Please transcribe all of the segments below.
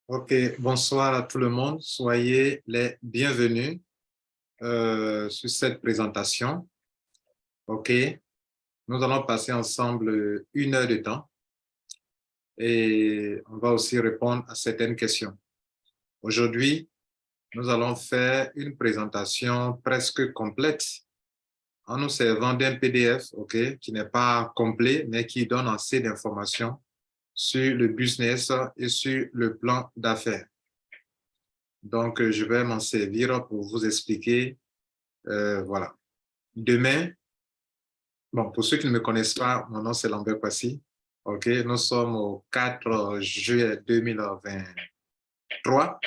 Ok, bonsoir à tout le monde. Soyez les bienvenus sur cette présentation. Ok, nous allons passer ensemble 1 heure de temps et on va aussi répondre à certaines questions. Aujourd'hui, nous allons faire une présentation presque complète en nous servant d'un PDF, ok, qui n'est pas complet, mais qui donne assez d'informations sur le business et sur le plan d'affaires. Donc, je vais m'en servir pour vous expliquer. Voilà. Demain, bon, pour ceux qui ne me connaissent pas, mon nom c'est Lambert Kwasi. OK, nous sommes au 4 juillet 2023.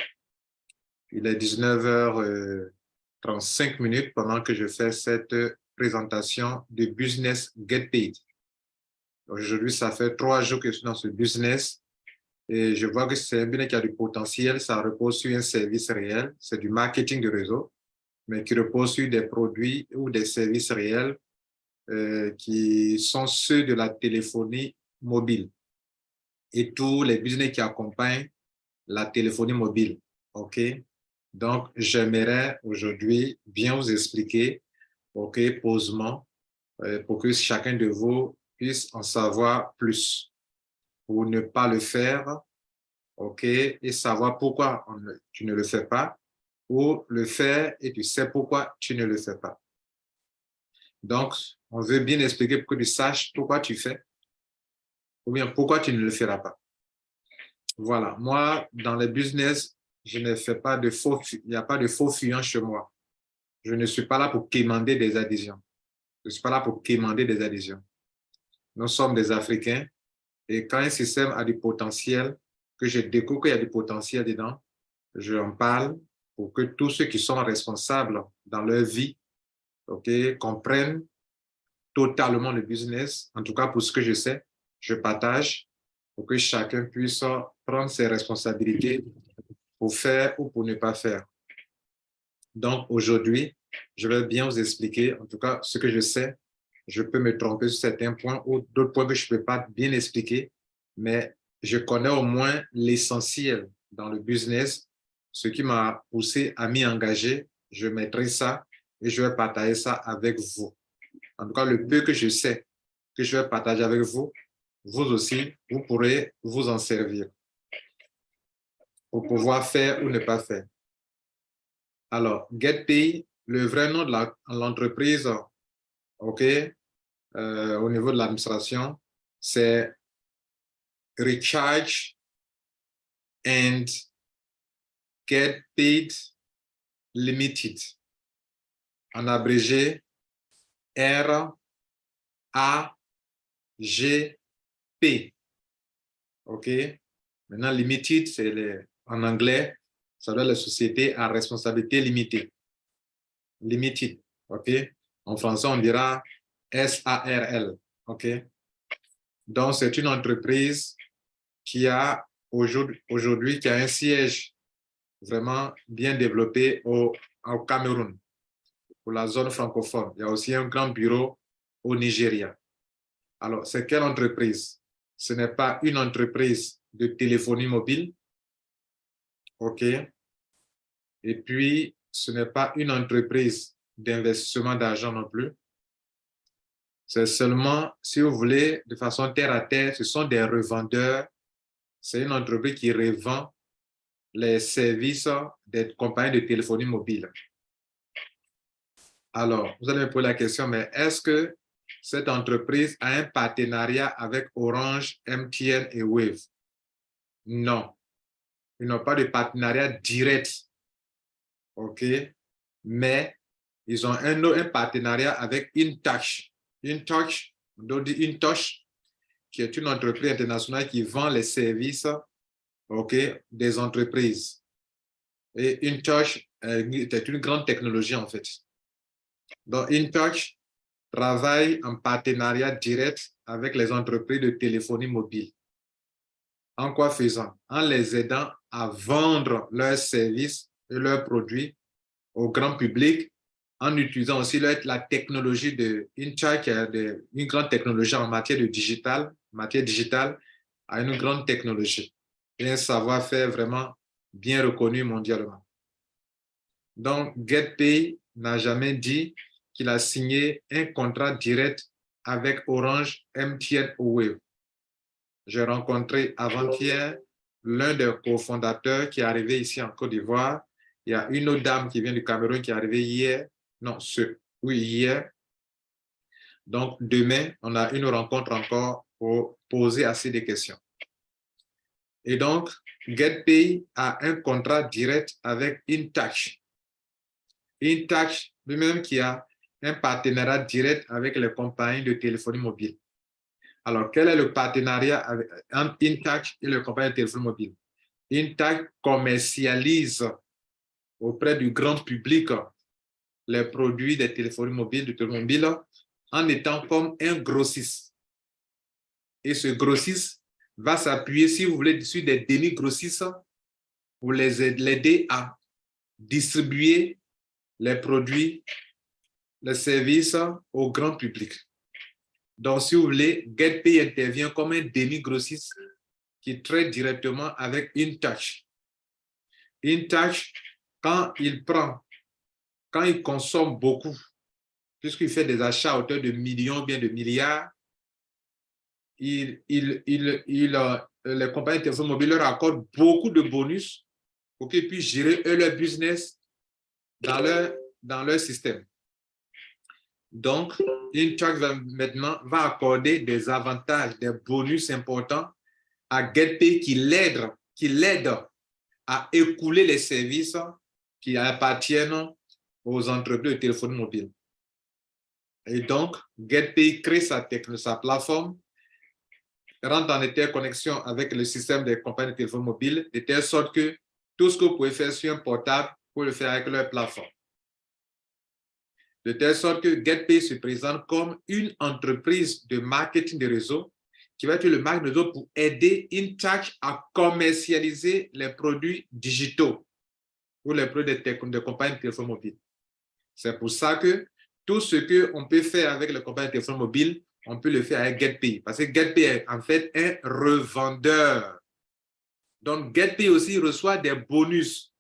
Il est 19h35 pendant que je fais cette présentation de Business Get Paid. Aujourd'hui, ça fait 3 jours que je suis dans ce business et je vois que c'est un business qui a du potentiel. Ça repose sur un service réel. C'est du marketing de réseau, mais qui repose sur des produits ou des services réels qui sont ceux de la téléphonie mobile et tous les business qui accompagnent la téléphonie mobile. OK? Donc, j'aimerais aujourd'hui bien vous expliquer, OK, posément, pour que chacun de vous puisse en savoir plus, pour ne pas le faire, OK, et savoir pourquoi tu ne le fais pas, ou le faire et tu sais pourquoi tu ne le fais pas. Donc, on veut bien expliquer pour que tu saches pourquoi tu fais ou bien pourquoi tu ne le feras pas. Voilà, moi, dans les business, je ne fais pas de faux, il n'y a pas de faux fuyants chez moi. Je ne suis pas là pour quémander des adhésions. Je ne suis pas là pour quémander des adhésions. Nous sommes des Africains et quand un système a du potentiel, que je découvre qu'il y a du potentiel dedans, je en parle pour que tous ceux qui sont responsables dans leur vie, OK, comprennent totalement le business. En tout cas, pour ce que je sais, je partage pour que chacun puisse prendre ses responsabilités pour faire ou pour ne pas faire. Donc, aujourd'hui, je vais bien vous expliquer, en tout cas, ce que je sais. Je peux me tromper sur certains points ou d'autres points que je ne peux pas bien expliquer, mais je connais au moins l'essentiel dans le business, ce qui m'a poussé à m'y engager. Je mettrai ça et je vais partager ça avec vous. En tout cas, le peu que je sais, que je vais partager avec vous, vous aussi, vous pourrez vous en servir pour pouvoir faire ou ne pas faire. Alors, GetPay, le vrai nom de l'entreprise, OK, au niveau de l'administration, c'est Recharge and Get Paid Limited. En abrégé, RAGP. OK? Maintenant, Limited, c'est en anglais, ça doit être la société à responsabilité limitée. Limited. OK? En français, on dira SARL. OK? Donc, c'est une entreprise qui a aujourd'hui qui a un siège vraiment bien développé au Cameroun, pour la zone francophone. Il y a aussi un grand bureau au Nigeria. Alors, c'est quelle entreprise? Ce n'est pas une entreprise de téléphonie mobile, OK? Et puis, ce n'est pas une entreprise d'investissement d'argent non plus. C'est seulement, si vous voulez, de façon terre à terre, ce sont des revendeurs. C'est une entreprise qui revend les services des compagnies de téléphonie mobile. Alors, vous allez me poser la question, mais est-ce que cette entreprise a un partenariat avec Orange, MTN et Wave? Non, ils n'ont pas de partenariat direct, OK? Mais ils ont un partenariat avec InTouch. InTouch, on doit dire InTouch, qui est une entreprise internationale qui vend les services, OK, des entreprises. Et InTouch est une grande technologie en fait. Donc, InTouch travaille en partenariat direct avec les entreprises de téléphonie mobile. En quoi faisant? En les aidant à vendre leurs services et leurs produits au grand public, en utilisant aussi la technologie de InTouch, qui a une grande technologie en matière digitale, a une grande technologie. et un savoir-faire vraiment bien reconnu mondialement. Donc, GetPay n'a jamais dit qu'il a signé un contrat direct avec Orange, MTN ou Wave. J'ai rencontré avant-hier l'un des cofondateurs qui est arrivé ici en Côte d'Ivoire. Il y a une autre dame qui vient du Cameroun qui est arrivée hier. Non, hier. Donc, demain, on a une rencontre encore pour poser assez de questions. Et donc, GetPay a un contrat direct avec Intouch. Intouch, lui-même qui a un partenariat direct avec les compagnies de téléphonie mobile. Alors, quel est le partenariat entre Intouch et les compagnies de téléphonie mobile? Intouch commercialise auprès du grand public les produits des téléphones mobiles, du téléphone mobile, en étant comme un grossiste. Et ce grossiste va s'appuyer, si vous voulez, sur des demi grossistes pour l'aider à distribuer les produits, les services au grand public. Donc, si vous voulez, GetPay intervient comme un demi-grossiste qui traite directement avec Intouch. Intouch, quand il consomme beaucoup, puisqu'il fait des achats à hauteur de millions, bien de milliards, les compagnies de téléphone mobile leur accordent beaucoup de bonus pour qu'ils puissent gérer leur business dans leur système. Donc, Intouch va accorder des avantages, des bonus importants à GetPay qui l'aide à écouler les services qui appartiennent aux entreprises de téléphonie mobile. Et donc, GetPay crée sa plateforme, rentre en interconnexion avec le système des compagnies de téléphone mobile, de telle sorte que tout ce que vous pouvez faire sur un portable, vous pouvez le faire avec leur plateforme. De telle sorte que GetPay se présente comme une entreprise de marketing de réseau qui va être le marketing de réseau pour aider Intouch à commercialiser les produits digitaux ou les produits de compagnies de téléphone mobile. C'est pour ça que tout ce qu'on peut faire avec les compagnies de téléphone mobile, on peut le faire avec GetPay. Parce que GetPay est en fait un revendeur. Donc, GetPay aussi reçoit des bonus.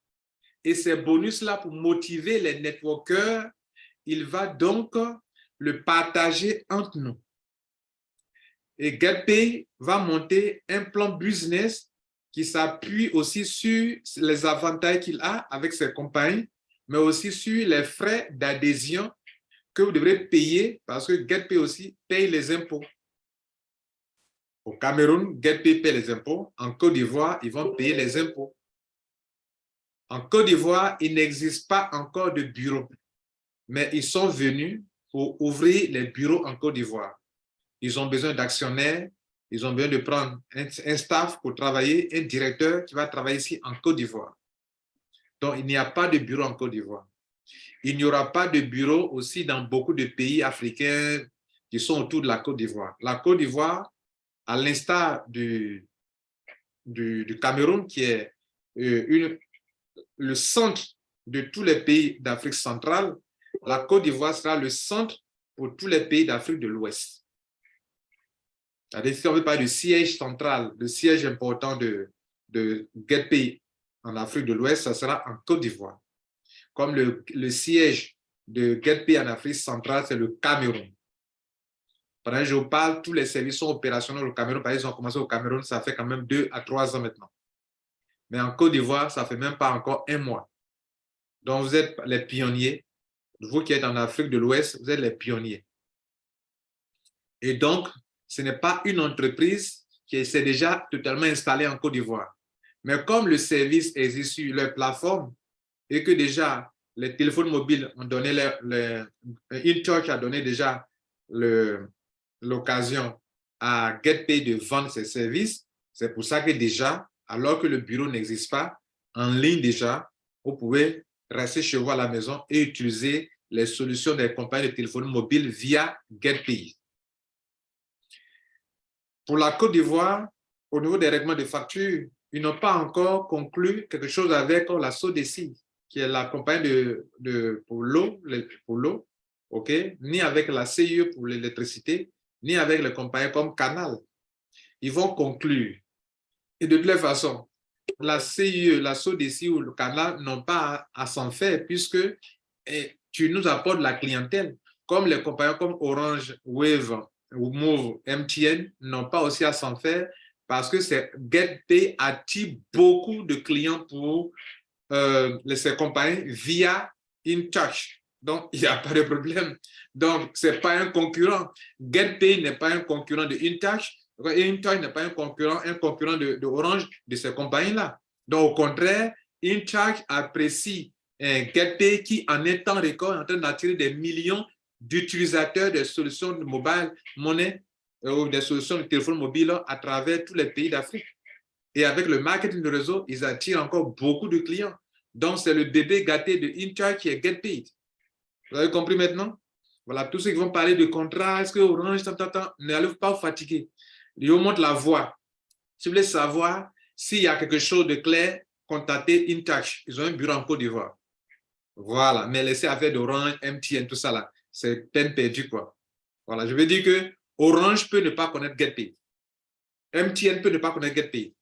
Et ces bonus-là, pour motiver les networkers, il va donc le partager entre nous. Et GetPay va monter un plan business qui s'appuie aussi sur les avantages qu'il a avec ses compagnies, mais aussi sur les frais d'adhésion que vous devrez payer parce que GetPay aussi paye les impôts. Au Cameroun, GetPay paye les impôts. En Côte d'Ivoire, ils vont payer les impôts. En Côte d'Ivoire, il n'existe pas encore de bureau, mais ils sont venus pour ouvrir les bureaux en Côte d'Ivoire. Ils ont besoin d'actionnaires, ils ont besoin de prendre un staff pour travailler, un directeur qui va travailler ici en Côte d'Ivoire. Donc, il n'y a pas de bureau en Côte d'Ivoire. Il n'y aura pas de bureau aussi dans beaucoup de pays africains qui sont autour de la Côte d'Ivoire. La Côte d'Ivoire, à l'instar du Cameroun, qui est le centre de tous les pays d'Afrique centrale, la Côte d'Ivoire sera le centre pour tous les pays d'Afrique de l'Ouest. C'est-à-dire, si on veut parler de siège central, le siège important de GetPay en Afrique de l'Ouest, ça sera en Côte d'Ivoire. Comme le siège de GetPay en Afrique centrale, c'est le Cameroun. Pendant que je vous parle, tous les services sont opérationnels au Cameroun. Par exemple, ils ont commencé au Cameroun, ça fait quand même 2 à 3 ans maintenant. Mais en Côte d'Ivoire, ça ne fait même pas encore 1 mois. Donc, vous êtes les pionniers. Vous qui êtes en Afrique de l'Ouest, vous êtes les pionniers. Et donc, ce n'est pas une entreprise qui s'est déjà totalement installée en Côte d'Ivoire. Mais comme le service existe sur leur plateforme et que déjà les téléphones mobiles ont donné Intouch a donné déjà l'occasion à GetPay de vendre ses services, c'est pour ça que déjà, alors que le bureau n'existe pas, en ligne déjà, vous pouvez rester chez vous à la maison et utiliser les solutions des compagnies de téléphonie mobile via GetPay. Pour la Côte d'Ivoire, au niveau des règlements de facture, ils n'ont pas encore conclu quelque chose avec la SODECI, qui est la compagnie pour l'eau, okay? Ni avec la CIE pour l'électricité, ni avec les compagnies comme Canal. Ils vont conclure. Et de toute façon, la CIE, la SODECI ou le Canal n'ont pas à s'en faire puisque tu nous apportes la clientèle. Comme les compagnies comme Orange, Wave, ou Move, MTN n'ont pas aussi à s'en faire parce que GetPay attire beaucoup de clients pour ces compagnies via InTouch. Donc, il n'y a pas de problème. Donc, ce n'est pas un concurrent. GetPay n'est pas un concurrent de InTouch. InTouch n'est pas un concurrent de Orange, de ces compagnies-là. Donc, au contraire, InTouch apprécie GetPay qui, en un temps record, est en train d'attirer des millions d'utilisateurs de solutions de mobile money ou des solutions de téléphone mobile à travers tous les pays d'Afrique. Et avec le marketing de réseau, ils attirent encore beaucoup de clients. Donc, c'est le bébé gâté de InTouch qui est GetPaid. Vous avez compris maintenant? Voilà, tous ceux qui vont parler de contrat, est-ce que Orange, n'allez pas vous fatiguer. Je vous montre la voie. Si vous voulez savoir s'il y a quelque chose de clair, contactez InTouch. Ils ont un bureau en Côte d'Ivoire. Voilà, mais laissez avec d'Orange, MTN, tout ça là. C'est peine perdue, quoi. Voilà, je veux dire que Orange peut ne pas connaître GetPaid. MTN peut ne pas connaître GetPaid.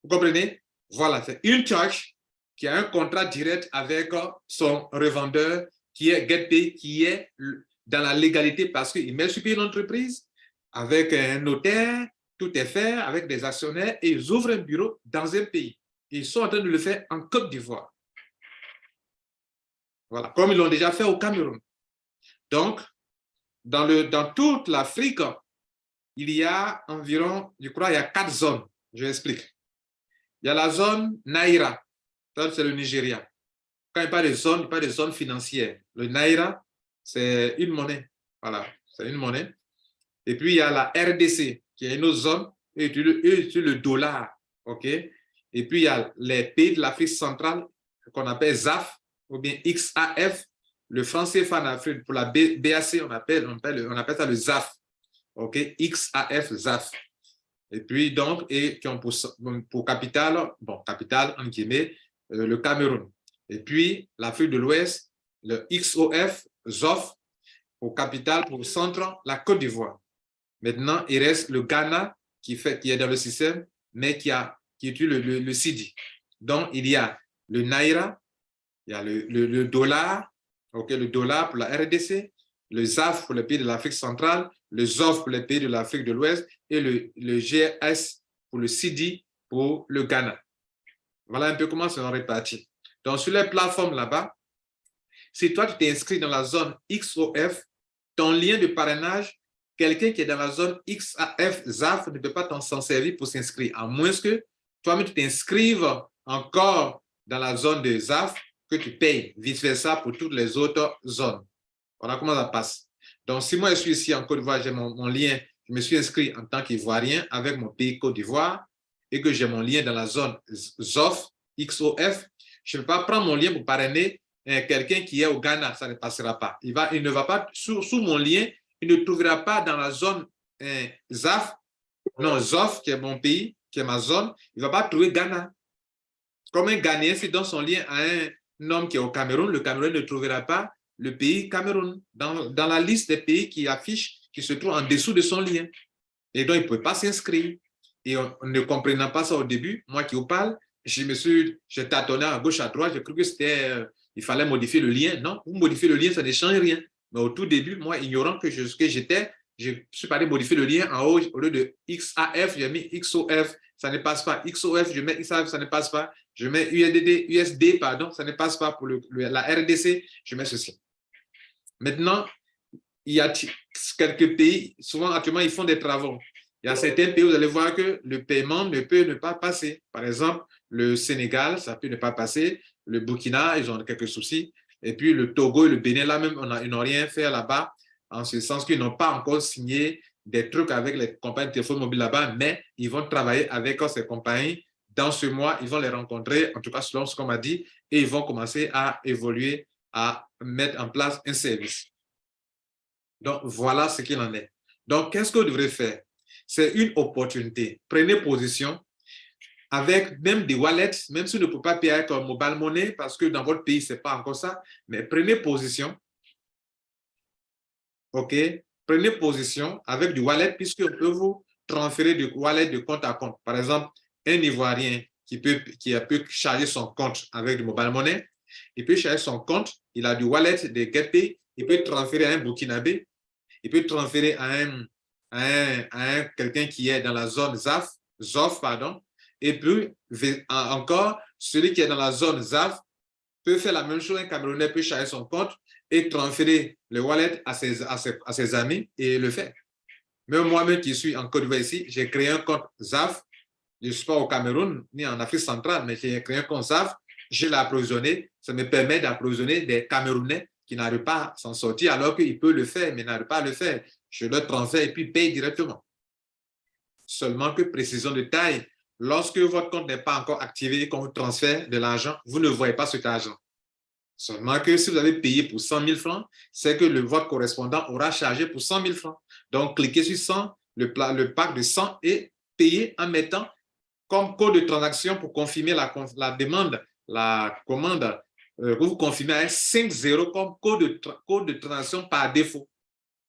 Vous comprenez? Voilà, c'est InTouch qui a un contrat direct avec son revendeur qui est GetPay, qui est dans la légalité parce qu'il met sur pied une entreprise avec un notaire, tout est fait avec des actionnaires et ils ouvrent un bureau dans un pays. Ils sont en train de le faire en Côte d'Ivoire. Voilà, comme ils l'ont déjà fait au Cameroun. Donc, dans toute l'Afrique, il y a environ, je crois, il y a 4 zones. Je explique. Il y a la zone Naira, c'est le Nigeria. Quand il parle de zone, il parle de zone financière. Le Naira, c'est une monnaie. Voilà, c'est une monnaie. Et puis, il y a la RDC, qui est une autre zone, et le dollar. OK? Et puis, il y a les pays de l'Afrique centrale, qu'on appelle ZAF, ou bien XAF. Le franc CFA en Afrique, pour la BAC, on appelle ça le ZAF. OK? XAF, ZAF. Et puis, donc, et qui ont pour capitale, en guillemets, le Cameroun. Et puis, l'Afrique de l'Ouest, le XOF, ZOF, pour capitale, pour centre, la Côte d'Ivoire. Maintenant, il reste le Ghana qui est dans le système, mais qui utilise le CIDI. Donc, il y a le Naira, il y a le dollar, okay, le dollar pour la RDC, le ZAF pour les pays de l'Afrique centrale, le ZOF pour les pays de l'Afrique de l'Ouest et le GS pour le CIDI pour le Ghana. Voilà un peu comment c'est réparti. Donc, sur les plateformes là-bas, si toi, tu t'es inscrit dans la zone XOF, ton lien de parrainage, quelqu'un qui est dans la zone XAF, ZAF, ne peut pas s'en servir pour s'inscrire, à moins que toi-même, tu t'inscrives encore dans la zone de ZAF, que tu payes, vice-versa pour toutes les autres zones. Voilà comment ça passe. Donc, si moi, je suis ici en Côte d'Ivoire, j'ai mon lien, je me suis inscrit en tant qu'Ivoirien avec mon pays Côte d'Ivoire et que j'ai mon lien dans la zone ZOF, XOF, je ne peux pas prendre mon lien pour parrainer quelqu'un qui est au Ghana, ça ne passera pas. Il ne va pas, sous mon lien, il ne trouvera pas dans la zone ZAF, non, ZOF, qui est mon pays, qui est ma zone, il ne va pas trouver Ghana. Comme un Ghanéen, s'il donne son lien à un homme qui est au Cameroun, le Cameroun ne trouvera pas le pays Cameroun dans la liste des pays qui affiche, qui se trouve en dessous de son lien. Et donc, il ne peut pas s'inscrire. Et ne comprenant pas ça au début, moi qui vous parle, j'ai tâtonné à gauche, à droite, j'ai cru que il fallait modifier le lien. Non, vous modifiez le lien, ça ne change rien. Mais au tout début, moi, ignorant que j'étais, je suis pas allé modifier le lien en haut, au lieu de XAF, j'ai mis XOF, ça ne passe pas. XOF, je mets XAF, ça ne passe pas. Je mets USD, pardon, ça ne passe pas pour la RDC, je mets ceci. Maintenant, il y a quelques pays, souvent actuellement, ils font des travaux. Il y a certains pays où vous allez voir que le paiement ne peut ne pas passer. Par exemple, le Sénégal, ça peut ne pas passer. Le Burkina, ils ont quelques soucis. Et puis le Togo et le Bénin, là même, ils n'ont rien fait là-bas, en ce sens qu'ils n'ont pas encore signé des trucs avec les compagnies de téléphone mobile là-bas, mais ils vont travailler avec ces compagnies. Dans ce mois, ils vont les rencontrer, en tout cas selon ce qu'on m'a dit, et ils vont commencer à évoluer, à mettre en place un service. Donc, voilà ce qu'il en est. Donc, qu'est-ce que vous devrez faire? C'est une opportunité. Prenez position avec même des wallets, même si vous ne pouvez pas payer avec un mobile money, parce que dans votre pays, ce n'est pas encore ça, mais prenez position. OK? Prenez position avec du wallet, puisqu'on peut vous transférer du wallet de compte à compte. Par exemple, un Ivoirien peut charger son compte avec du mobile money. Il peut charger son compte, il a du wallet de GetPay, il peut transférer à un Burkinabé, il peut transférer à quelqu'un qui est dans la zone ZOF, pardon, et puis encore, celui qui est dans la zone ZAF peut faire la même chose, un Camerounais peut charger son compte et transférer le wallet à ses amis et le faire. Même moi-même qui suis en Côte d'Ivoire ici, j'ai créé un compte ZAF. Je ne suis pas au Cameroun ni en Afrique centrale, mais j'ai créé un compte ZAF. Je l'ai approvisionné. Ça me permet d'approvisionner des Camerounais qui n'arrivent pas à s'en sortir alors qu'ils peuvent le faire, mais n'arrivent pas à le faire. Je leur transfère et puis paye directement. Seulement que précision de taille, lorsque votre compte n'est pas encore activé et qu'on vous transfère de l'argent, vous ne voyez pas cet argent. Seulement que si vous avez payé pour 100 000 francs, c'est que votre correspondant aura chargé pour 100 000 francs. Donc, cliquez sur 100, le pack de 100 et payez en mettant comme code de transaction pour confirmer la demande, la commande, vous confirmez un 5-0 comme code de transaction par défaut.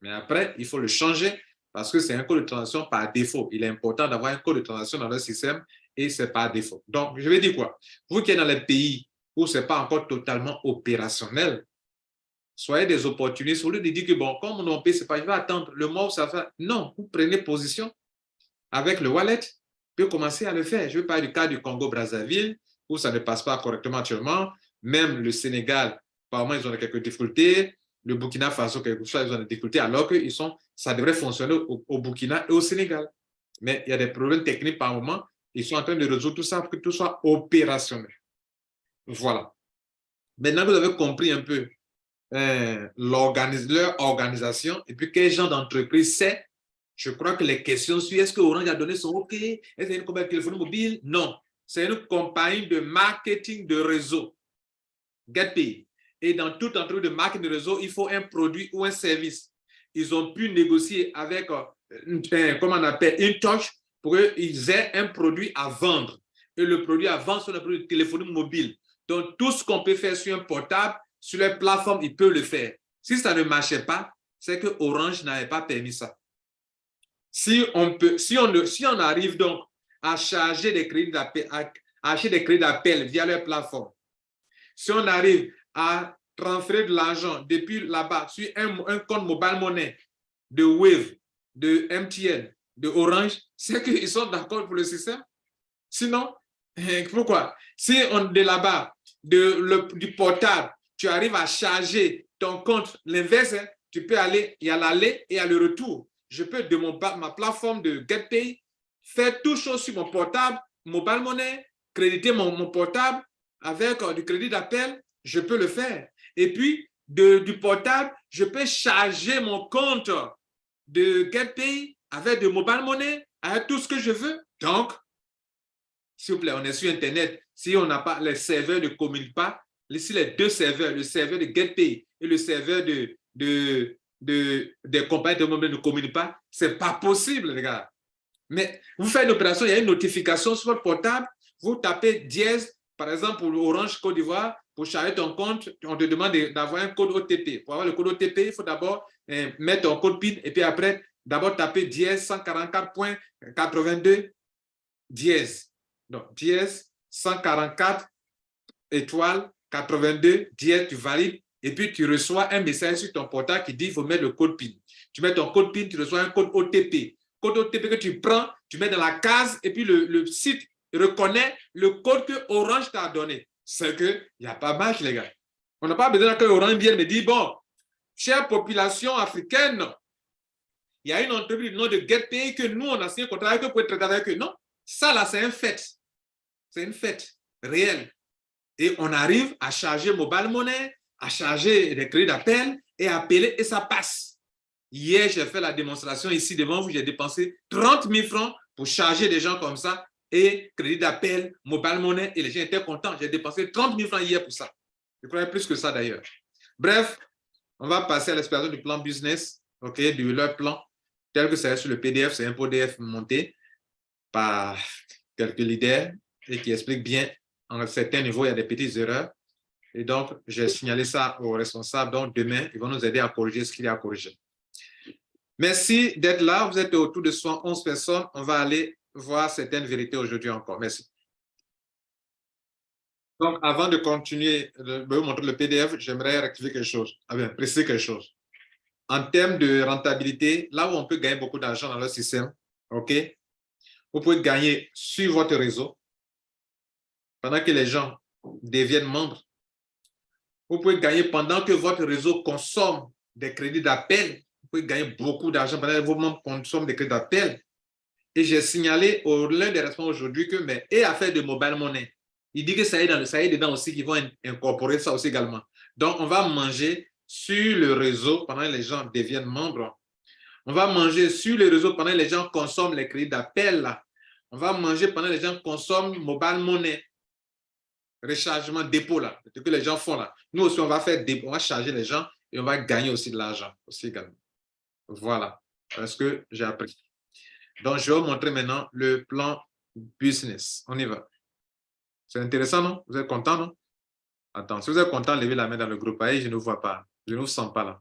Mais après, il faut le changer parce que c'est un code de transaction par défaut. Il est important d'avoir un code de transaction dans le système et c'est par défaut. Donc, je vais dire quoi? Vous qui êtes dans les pays où ce n'est pas encore totalement opérationnel, soyez des opportunistes. Au lieu de dire que, bon, comme on paye, c'est pas, je vais attendre le mois où ça fait. Non, vous prenez position avec le wallet, vous pouvez commencer à le faire. Je vais parler du cas du Congo-Brazzaville, où ça ne passe pas correctement actuellement. Même le Sénégal, apparemment, ils ont quelques difficultés. Le Burkina Faso, quelque chose, ils ont des difficultés, alors que ça devrait fonctionner au Burkina et au Sénégal. Mais il y a des problèmes techniques par moment. Ils sont en train de résoudre tout ça pour que tout soit opérationnel. Voilà. Maintenant, vous avez compris un peu leur organisation et puis quel genre d'entreprise c'est. Je crois que les questions suivent, est-ce que Orange a donné son OK? Est-ce que c'est une compagnie de téléphonie mobile? Non. C'est une compagnie de marketing de réseau. GetPay. Et dans toute entreprise de marketing de réseau, il faut un produit ou un service. Ils ont pu négocier avec, comment on appelle, InTouch pour qu'ils aient un produit à vendre. Et le produit à vendre, c'est un produit de téléphonie mobile. Donc, tout ce qu'on peut faire sur un portable, sur les plateformes, ils peuvent le faire. Si ça ne marchait pas, c'est que Orange n'avait pas permis ça. Si on arrive donc à charger des crédits d'appel, à acheter des crédits d'appel via leur plateforme, si on arrive à transférer de l'argent depuis là-bas sur un compte mobile money de Wave, de MTN, de Orange, c'est qu'ils sont d'accord pour le système. Sinon, pourquoi? Si on de là-bas, du portable, tu arrives à charger ton compte, l'inverse, tu peux aller, il y a l'aller et il y a le retour. Je peux, de ma plateforme de GetPay, faire tout chose sur mon portable, mobile money, créditer mon portable avec du crédit d'appel, je peux le faire. Et puis, du portable, je peux charger mon compte de GetPay avec de mobile money, avec tout ce que je veux. Donc, s'il vous plaît, on est sur Internet. Si on n'a pas, les serveurs ne communiquent pas, si les deux serveurs, le serveur de GetPay et le serveur des compagnies de mobile ne communiquent pas, ce n'est pas possible, les gars. Mais vous faites une opération, il y a une notification sur votre portable, vous tapez dièse, par exemple pour Orange Côte d'Ivoire, pour charger ton compte, on te demande d'avoir un code OTP. Pour avoir le code OTP, il faut d'abord mettre ton code PIN et puis après, d'abord taper dièse 144.82 dièse. Donc, dièse 144 étoile 82 dièse, tu valides et puis tu reçois un message sur ton portable qui dit qu'il faut mettre le code PIN. Tu mets ton code PIN, tu reçois un code OTP. Code OTP que tu prends, tu mets dans la case et puis le site reconnaît le code que Orange t'a donné. C'est qu'il n'y a pas marche, les gars. On n'a pas besoin que Orange vienne me dire, bon, chère population africaine, il y a une entreprise du nom de GetPay que nous, on a signé un contrat avec eux pour traiter avec eux. Non, ça là, c'est un fait. C'est une fête réelle. Et on arrive à charger mobile money, à charger des crédits d'appel et à appeler et ça passe. Hier, j'ai fait la démonstration ici devant vous, j'ai dépensé 30 000 francs pour charger des gens comme ça et crédit d'appel, mobile money et les gens étaient contents. J'ai dépensé 30 000 francs hier pour ça. Je crois plus que ça d'ailleurs. Bref, on va passer à l'explication du plan business, ok, de leur plan, tel que c'est sur le PDF, c'est un PDF monté par quelques leaders et qui explique bien, en certains niveaux, il y a des petites erreurs. Et donc, j'ai signalé ça aux responsables. Donc, demain, ils vont nous aider à corriger ce qu'il y a à corriger. Merci d'être là. Vous êtes autour de 111 personnes. On va aller voir certaines vérités aujourd'hui encore. Merci. Donc, avant de continuer de vous montrer le PDF, j'aimerais rectifier quelque chose, préciser quelque chose. En termes de rentabilité, là où on peut gagner beaucoup d'argent dans le système, OK, vous pouvez gagner sur votre réseau pendant que les gens deviennent membres. Vous pouvez gagner pendant que votre réseau consomme des crédits d'appel. Vous pouvez gagner beaucoup d'argent pendant que vos membres consomment des crédits d'appel. Et j'ai signalé au l'un des responsables aujourd'hui que, mais, et affaire de mobile money, il dit que ça y est dedans aussi, qu'ils vont incorporer ça aussi également. Donc, on va manger sur le réseau pendant que les gens deviennent membres. On va manger sur le réseau pendant que les gens consomment les crédits d'appel. On va manger pendant que les gens consomment mobile money, rechargement, dépôt, là, ce que les gens font là. Nous aussi, on va faire dépôt, on va charger les gens et on va gagner aussi de l'argent aussi également. Voilà, c'est ce que j'ai appris. Donc, je vais vous montrer maintenant le plan business. On y va. C'est intéressant, non? Vous êtes content, non? Attends, si vous êtes content, levez la main dans le groupe. Allez, je ne vous vois pas. Je ne vous sens pas là.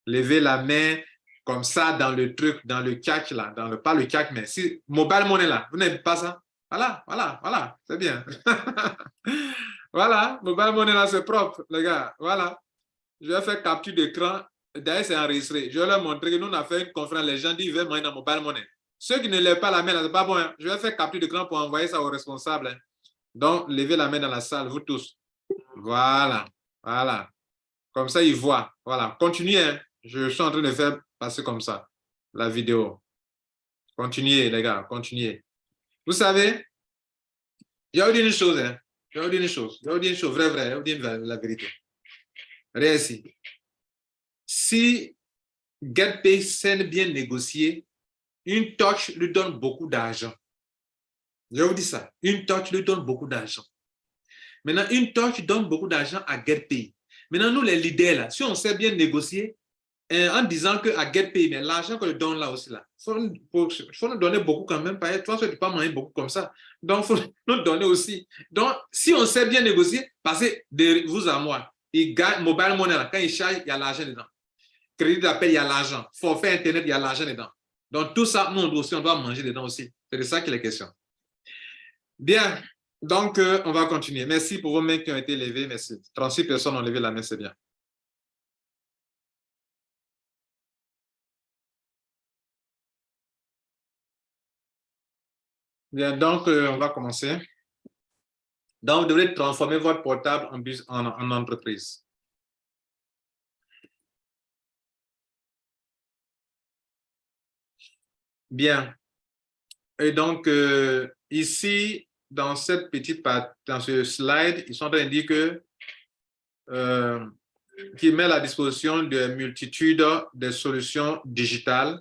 Levez la main comme ça dans le truc, dans le CAC là. Pas le CAC, mais si mobile money là. Vous n'aimez pas ça? Voilà, voilà, voilà. C'est bien. Voilà, mobile money là, c'est propre, les gars. Voilà. Je vais faire capture d'écran. D'ailleurs, c'est enregistré. Je vais leur montrer que nous, on a fait une conférence. Les gens disent, ils veulent manger dans mobile money. Ceux qui ne lèvent pas la main, c'est pas bon. Hein. Je vais faire capture d'écran pour envoyer ça aux responsables. Hein. Donc, levez la main dans la salle, vous tous. Voilà. Voilà. Comme ça, ils voient. Voilà. Continuez. Hein. Je suis en train de faire passer comme ça la vidéo. Continuez, les gars. Continuez. Vous savez, je vais vous dire une chose. Hein. Je vais vous dire une chose. Je vais vous dire une chose. Vrai. Je vais vous dire la vérité. Rien ici. Si GetPay sait bien négocier, une touch lui donne beaucoup d'argent. Je vous dis ça. Une touch lui donne beaucoup d'argent. Maintenant, une touch donne beaucoup d'argent à GetPay. Maintenant, nous, les leaders, là, si on sait bien négocier, en disant qu'à GetPay, mais l'argent qu'on lui donne là aussi, là, il faut nous donner beaucoup quand même. Toi, tu ne peux pas manger beaucoup comme ça. Donc, il faut nous donner aussi. Donc, si on sait bien négocier, passez de vous à moi. Il gagne mobile money, là, quand il charge, il y a l'argent dedans. Crédit d'appel, il y a l'argent. Forfait Internet, il y a l'argent dedans. Donc, tout ça, nous aussi, on doit manger dedans aussi. C'est de ça qu'il est question. Bien. Donc, on va continuer. Merci pour vos mains qui ont été levées. Merci. 36 personnes ont levé la main, c'est bien. Bien, donc, on va commencer. Donc, vous devrez transformer votre portable en entreprise. Bien. Et donc, ici, dans cette petite partie, dans ce slide, ils sont en train de dire que qui met à la disposition de multitudes de solutions digitales.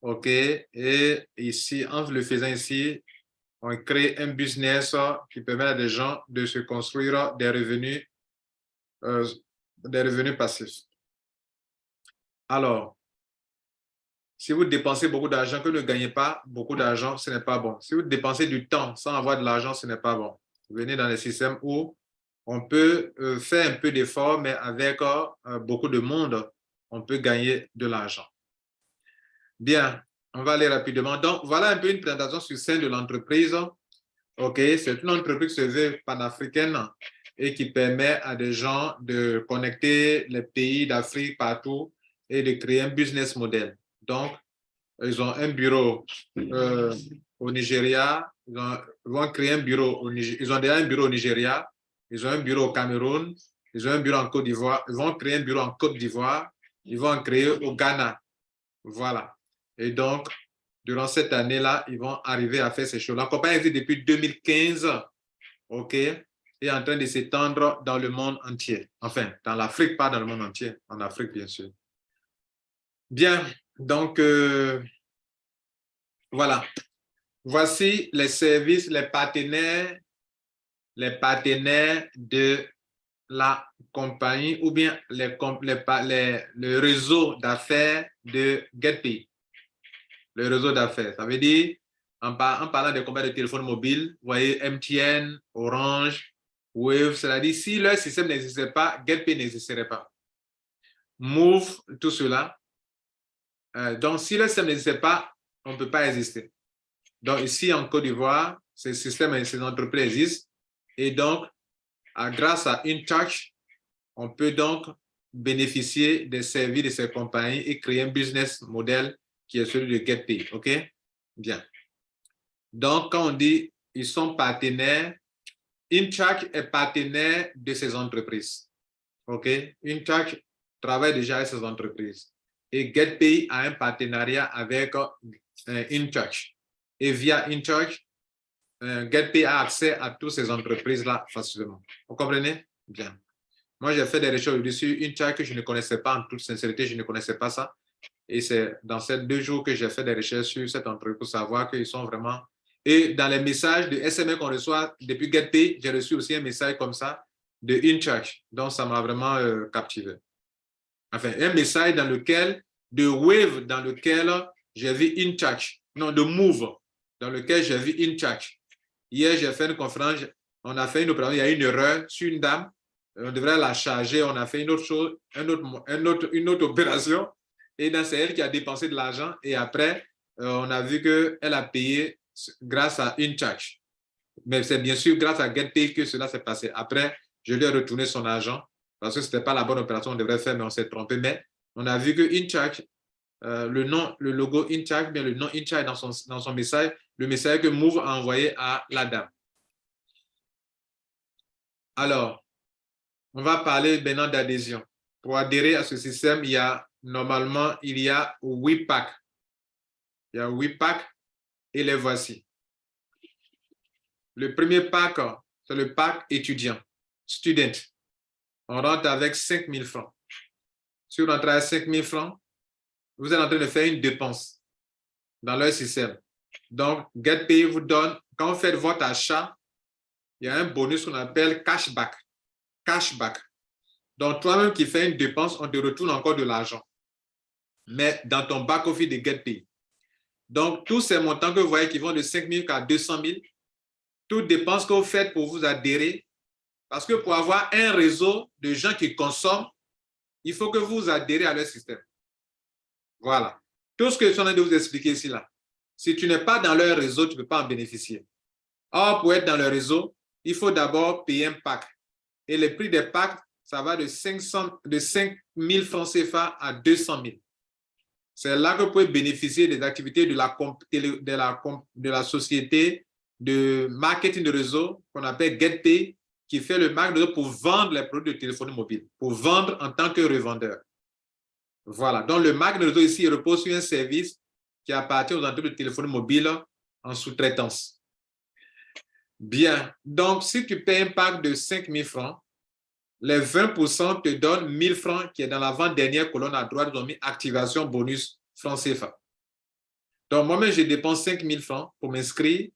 OK. Et ici, en le faisant ici, on crée un business qui permet à des gens de se construire des revenus passifs. Alors, si vous dépensez beaucoup d'argent que vous ne gagnez pas beaucoup d'argent, ce n'est pas bon. Si vous dépensez du temps sans avoir de l'argent, ce n'est pas bon. Venez dans les systèmes où on peut faire un peu d'effort, mais avec beaucoup de monde, on peut gagner de l'argent. Bien, on va aller rapidement. Donc, voilà un peu une présentation succincte de l'entreprise. OK, c'est une entreprise qui se veut panafricaine et qui permet à des gens de connecter les pays d'Afrique partout et de créer un business model. Donc, ils ont un bureau au Nigeria, ils vont créer un bureau au Nigeria, ils ont déjà un bureau au Nigeria, ils ont un bureau au Cameroun, ils ont un bureau en Côte d'Ivoire, ils vont créer un bureau en Côte d'Ivoire, ils vont en créer au Ghana. Voilà. Et donc, durant cette année-là, ils vont arriver à faire ces choses. La compagnie existe depuis 2015, OK, et est en train de s'étendre dans le monde entier. Enfin, dans l'Afrique, pas dans le monde entier, en Afrique, bien sûr. Bien, donc, voilà. Voici les services, les partenaires de la compagnie ou bien le réseau d'affaires de GetPay. Le réseau d'affaires, ça veut dire, en parlant des compagnies de téléphone mobile, vous voyez MTN, Orange, Wave, c'est-à-dire si leur système n'existait pas, GetPay n'existerait pas. Move, tout cela. Donc, si le système n'existait pas, on ne peut pas exister. Donc, ici, en Côte d'Ivoire, ces systèmes et ces entreprises existent. Et donc, Grâce à InTouch, on peut donc bénéficier des services de ces compagnies et créer un business model qui est celui de GetPay. OK? Bien. Donc, quand on dit ils sont partenaires, InTouch est partenaire de ces entreprises. OK? InTouch travaille déjà avec ces entreprises. Et GetPay a un partenariat avec InTouch. Et via InTouch, GetPay a accès à toutes ces entreprises-là facilement. Vous comprenez? Bien. Moi, j'ai fait des recherches dessus. InTouch que je ne connaissais pas, en toute sincérité, je ne connaissais pas ça. Et c'est dans ces 2 jours que j'ai fait des recherches sur cette entreprise pour savoir qu'ils sont vraiment... Et dans les messages de SMS qu'on reçoit depuis GetPay, j'ai reçu aussi un message comme ça de InTouch. Donc, ça m'a vraiment captivé. Enfin, un message dans lequel, de Wave dans lequel j'ai vu InTouch. Non, de Move dans lequel j'ai vu InTouch. Hier, j'ai fait une conférence, on a fait une opération, il y a une erreur sur une dame, on devrait la charger, on a fait une autre chose, une autre opération, et c'est elle qui a dépensé de l'argent, et après, on a vu qu'elle a payé grâce à InTouch. Mais c'est bien sûr grâce à GetPay que cela s'est passé. Après, je lui ai retourné son argent, parce que ce n'était pas la bonne opération qu'on devrait faire, mais on s'est trompé. Mais on a vu que InTouch, le logo InTouch, bien le nom InTouch dans son message, le message que Move a envoyé à la dame. Alors, on va parler maintenant d'adhésion. Pour adhérer à ce système, il y a 8 packs. Il y a 8 packs et les voici. Le premier pack, c'est le pack étudiant, student. On rentre avec 5 000 francs. Si vous rentrez avec 5 000 francs, vous êtes en train de faire une dépense dans leur système. Donc, GetPay vous donne, quand vous faites votre achat, il y a un bonus qu'on appelle cashback. Cashback. Donc, toi-même qui fais une dépense, on te retourne encore de l'argent. Mais dans ton back-office de GetPay. Donc, tous ces montants que vous voyez qui vont de 5 000 à 200 000, toutes dépenses que vous faites pour vous adhérer, parce que pour avoir un réseau de gens qui consomment, il faut que vous adhérez à leur système. Voilà. Tout ce que je suis en train de vous expliquer ici, là. Si tu n'es pas dans leur réseau, tu ne peux pas en bénéficier. Or, pour être dans le réseau, il faut d'abord payer un pack. Et le prix des packs, ça va de 5 000 francs CFA à 200 000. C'est là que vous pouvez bénéficier des activités de la société de marketing de réseau qu'on appelle GetPay, qui fait le marketing de réseau pour vendre les produits de téléphonie mobile, pour vendre en tant que revendeur. Voilà. Donc, le marketing de réseau ici repose sur un service qui appartient aux entreprises de téléphonie mobile en sous-traitance. Bien. Donc, si tu payes un pack de 5 000 francs, les 20% te donnent 1 000 francs qui est dans l'avant-dernière colonne à droite, ils ont mis activation bonus francs CFA. Donc, moi-même, je dépense 5 000 francs pour m'inscrire.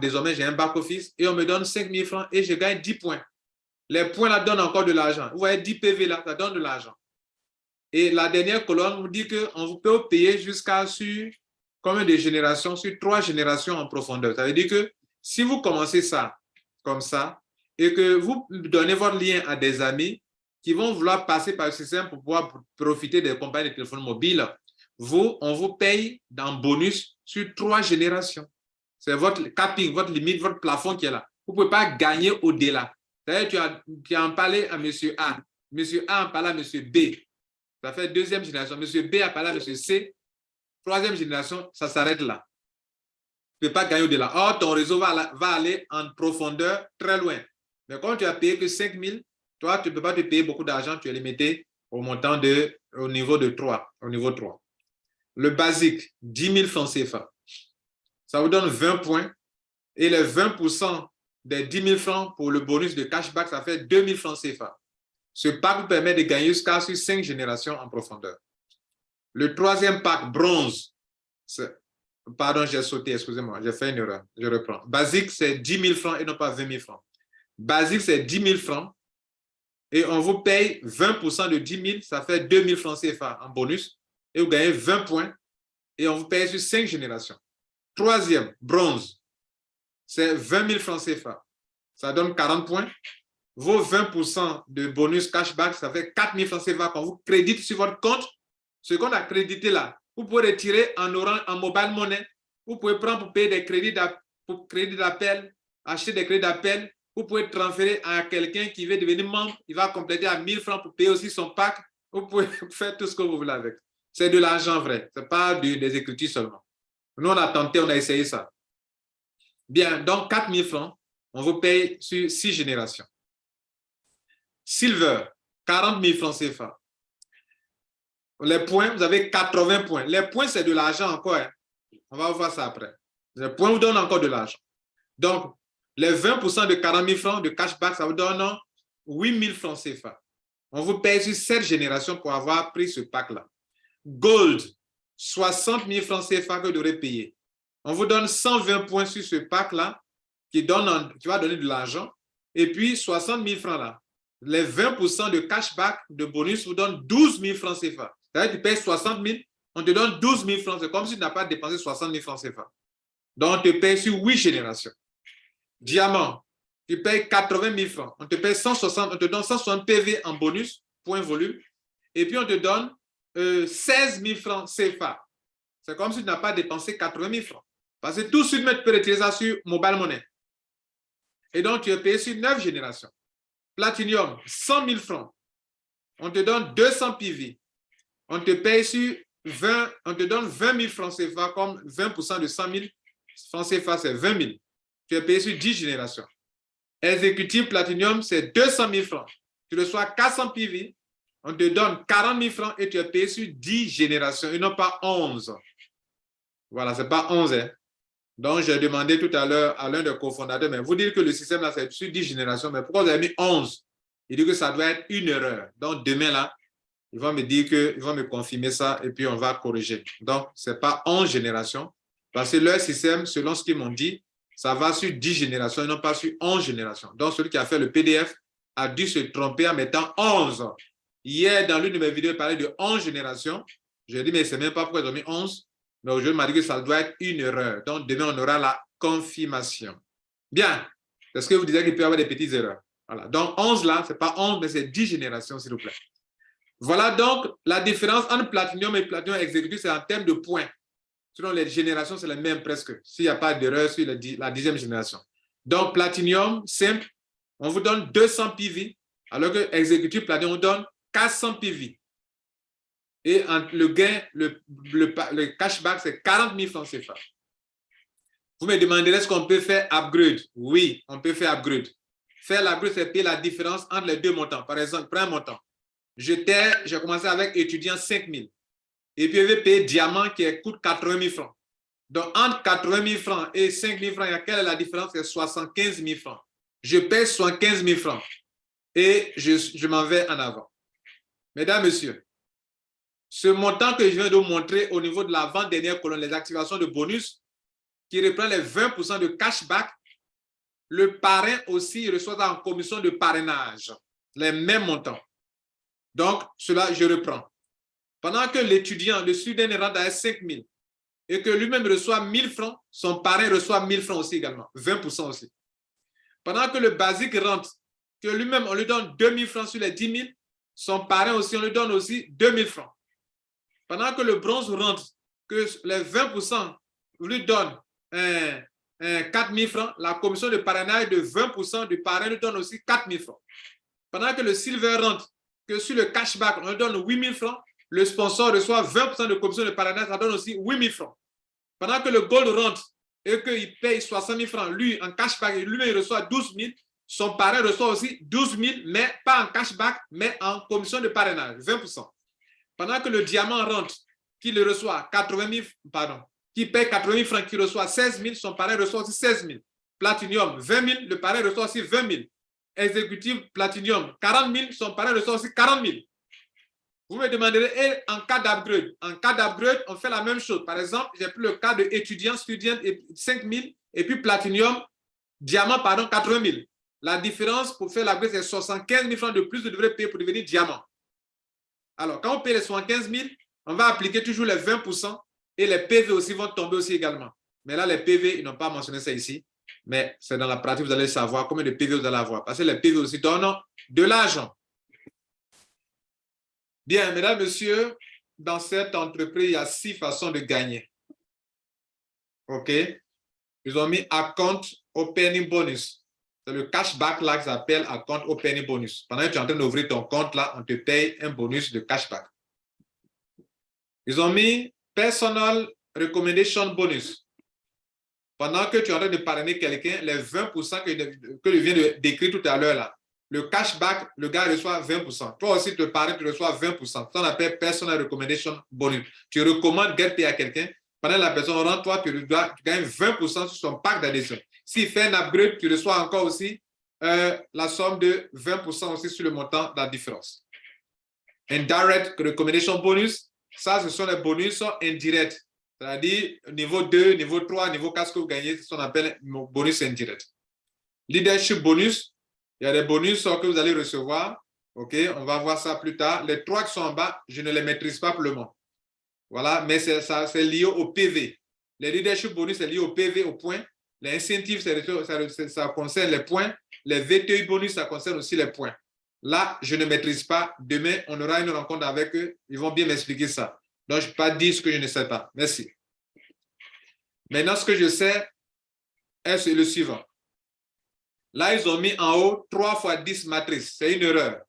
Désormais, j'ai un back-office et on me donne 5 000 francs et je gagne 10 points. Les points là donnent encore de l'argent. Vous voyez, 10 PV là, ça donne de l'argent. Et la dernière colonne vous dit qu'on peut payer jusqu'à sur combien de générations? Sur 3 générations en profondeur. Ça veut dire que si vous commencez ça comme ça et que vous donnez votre lien à des amis qui vont vouloir passer par le système pour pouvoir profiter des compagnies de téléphone mobile, on vous paye en bonus sur 3 générations. C'est votre capping, votre limite, votre plafond qui est là. Vous ne pouvez pas gagner au-delà. C'est-à-dire tu as en parlé à M. A. M. A en parlé à M. B. Ça fait 2e génération. M. B a parlé à M. C. 3e génération, ça s'arrête là. Tu ne peux pas gagner au-delà. Or, ton réseau va aller en profondeur très loin. Mais quand tu as payé que 5 000, toi, tu ne peux pas te payer beaucoup d'argent. Tu es limité au montant au niveau de 3. Au niveau 3. Le basique, 10 000 francs CFA. Ça vous donne 20 points. Et les 20% des 10 000 francs pour le bonus de cashback, ça fait 2 000 francs CFA. Ce pack vous permet de gagner jusqu'à 5 générations en profondeur. Le 3e pack, bronze, pardon, j'ai sauté, excusez-moi, j'ai fait une erreur, je reprends. Basique, c'est 10 000 francs et non pas 20 000 francs. Basique, c'est 10 000 francs et on vous paye 20% de 10 000, ça fait 2 000 francs CFA en bonus et vous gagnez 20 points et on vous paye sur 5 générations. 3e, bronze, c'est 20 000 francs CFA. Ça donne 40 points. Vos 20% de bonus cashback, ça fait 4 000 francs CFA qu'on vous crédite sur votre compte. Ce qu'on a crédité là, vous pouvez retirer en mobile money. Vous pouvez prendre pour payer des crédits d'appel, acheter des crédits d'appel vous pouvez transférer à quelqu'un qui veut devenir membre, il va compléter à 1000 francs pour payer aussi son pack. Vous pouvez faire tout ce que vous voulez avec. C'est de l'argent vrai, ce n'est pas des écritures seulement. Nous, on a tenté, on a essayé ça. Bien, donc 4000 francs, on vous paye sur 6 générations. Silver, 40 000 francs CFA. Les points, vous avez 80 points. Les points, c'est de l'argent encore. Hein. On va voir ça après. Les points vous donnent encore de l'argent. Donc, les 20% de 40 000 francs de cashback, ça vous donne 8 000 francs CFA. On vous paye sur 7 générations pour avoir pris ce pack-là. Gold, 60 000 francs CFA que vous devrez payer. On vous donne 120 points sur ce pack-là qui va donner de l'argent. Et puis, 60 000 francs là. Les 20% de cashback, de bonus, vous donnent 12 000 francs CFA. C'est-à-dire que tu payes 60 000, on te donne 12 000 francs. C'est comme si tu n'as pas dépensé 60 000 francs CFA. Donc, on te paye sur 8 générations. Diamant, tu payes 80 000 francs. On te paye 160, on te donne 160 PV en bonus, point volume. Et puis, on te donne 16 000 francs CFA. C'est comme si tu n'as pas dépensé 80 000 francs. Parce que tout de suite, tu peux retirer ça sur Mobile Money. Et donc, tu es payé sur 9 générations. Platinum, 100 000 francs. On te donne 200 PV. On te paye sur 20, on te donne 20 000 francs CFA, comme 20% de 100 000 francs CFA, c'est 20 000. Tu es payé sur 10 générations. Exécutif Platinum, c'est 200 000 francs. Tu reçois 400 PV, on te donne 40 000 francs et tu es payé sur 10 générations et non pas 11. Voilà, ce n'est pas 11. Hein. Donc, j'ai demandé tout à l'heure à l'un des cofondateurs, mais vous dites que le système là, c'est sur 10 générations, mais pourquoi vous avez mis 11? Il dit que ça doit être une erreur. Donc, demain là, ils vont me dire ils vont me confirmer ça et puis on va corriger. Donc, ce n'est pas 11 générations parce que leur système, selon ce qu'ils m'ont dit, ça va sur 10 générations et non pas sur 11 générations. Donc, celui qui a fait le PDF a dû se tromper en mettant 11. Hier, dans l'une de mes vidéos, il parlait de 11 générations. J'ai dit, mais ce n'est même pas pourquoi ils ont mis 11. Mais aujourd'hui, il m'a dit que ça doit être une erreur. Donc, demain, on aura la confirmation. Bien. C'est ce que vous disiez qu'il peut y avoir des petites erreurs. Voilà. Donc, 11 là, ce n'est pas 11, mais c'est 10 générations, s'il vous plaît. Voilà donc la différence entre Platinum et Platinum Executive, c'est en termes de points. Selon les générations, c'est la même presque. S'il n'y a pas d'erreur sur la 10e génération. Donc, Platinum, simple, on vous donne 200 PV, alors que Executive Platinum, on vous donne 400 PV. Et le gain, le cashback, c'est 40 000 francs CFA. Vous me demanderez est-ce qu'on peut faire upgrade? Oui, on peut faire upgrade. Faire l'upgrade, c'est payer la différence entre les deux montants. Par exemple, prends un montant. J'ai commencé avec étudiant 5 000. Et puis, je vais payer diamant qui coûte 80 000 francs. Donc, entre 80 000 francs et 5 000 francs, quelle est la différence? C'est 75 000 francs. Je paie 75 000 francs. Et je m'en vais en avant. Mesdames, Messieurs, ce montant que je viens de vous montrer au niveau de la vente dernière colonne, les activations de bonus, qui reprend les 20% de cashback, le parrain aussi reçoit en commission de parrainage les mêmes montants. Donc, cela, je reprends. Pendant que l'étudiant, le student rentre à 5 000 et que lui-même reçoit 1 000 francs, son parrain reçoit 1 000 francs aussi également, 20% aussi. Pendant que le basique rentre, que lui-même, on lui donne 2 000 francs sur les 10 000, son parrain aussi, on lui donne aussi 2 000 francs. Pendant que le bronze rentre, que les 20% lui donnent 4 000 francs, la commission de parrainage de 20% du parrain lui donne aussi 4 000 francs. Pendant que le silver rentre, que sur le cashback, on lui donne 8 000 francs, le sponsor reçoit 20% de commission de parrainage, ça donne aussi 8 000 francs. Pendant que le gold rentre et qu'il paye 60 000 francs, lui, en cashback, lui-même, il reçoit 12 000, son parrain reçoit aussi 12 000, mais pas en cashback, mais en commission de parrainage, 20%. Pendant que le diamant rentre, qu'il reçoit 80 000, pardon, qui paye 80 000 francs, qui reçoit 16 000, son parrain reçoit aussi 16 000. Platinum, 20 000, le parrain reçoit aussi 20 000. Exécutif Platinum, 40 000, son parrain reçoit aussi 40 000. Vous me demanderez, et en cas d'upgrade? En cas d'upgrade, on fait la même chose. Par exemple, j'ai pris le cas de étudiant, 5 000, et puis Platinum, diamant, pardon, 80 000. La différence pour faire l'upgrade, c'est 75 000 francs de plus que vous devrez payer pour devenir diamant. Alors, quand on paye les 75 000, on va appliquer toujours les 20% et les PV aussi vont tomber aussi également. Mais là, les PV, ils n'ont pas mentionné ça ici. Mais c'est dans la pratique, vous allez savoir combien de PV vous allez avoir. Parce que les PV aussi donnent de l'argent. Bien, mesdames, messieurs, dans cette entreprise, il y a 6 façons de gagner. OK? Ils ont mis account opening bonus. C'est le cashback là qu'ils appellent à compte au penny bonus. Pendant que tu es en train d'ouvrir ton compte là, on te paye un bonus de cashback. Ils ont mis personal recommendation bonus. Pendant que tu es en train de parrainer quelqu'un, les 20% que je viens de décrire tout à l'heure là, le cashback, le gars reçoit 20%. Toi aussi, tu parraines, tu reçois 20%. Ça, on appelle personal recommendation bonus. Tu recommandes GetPay à quelqu'un. Pendant que la personne rentre, toi, tu gagnes 20% sur son pack d'adhésion. S'il fait un upgrade, tu reçois encore aussi la somme de 20% aussi sur le montant de la différence. Indirect recommendation bonus, ça, ce sont les bonus indirects. C'est-à-dire niveau 2, niveau 3, niveau 4, ce que vous gagnez, c'est ce qu'on appelle bonus indirect. Leadership bonus, il y a des bonus que vous allez recevoir. OK, on va voir ça plus tard. Les 3 qui sont en bas, je ne les maîtrise pas pour le moment. Voilà, mais c'est lié au PV. Les leadership bonus, c'est lié au PV, au point. Les incentives, ça concerne les points. Les VTI bonus, ça concerne aussi les points. Là, je ne maîtrise pas. Demain, on aura une rencontre avec eux. Ils vont bien m'expliquer ça. Donc, je ne peux pas dire ce que je ne sais pas. Merci. Maintenant, ce que je sais est le suivant. Là, ils ont mis en haut 3 fois 10 matrices. C'est une erreur.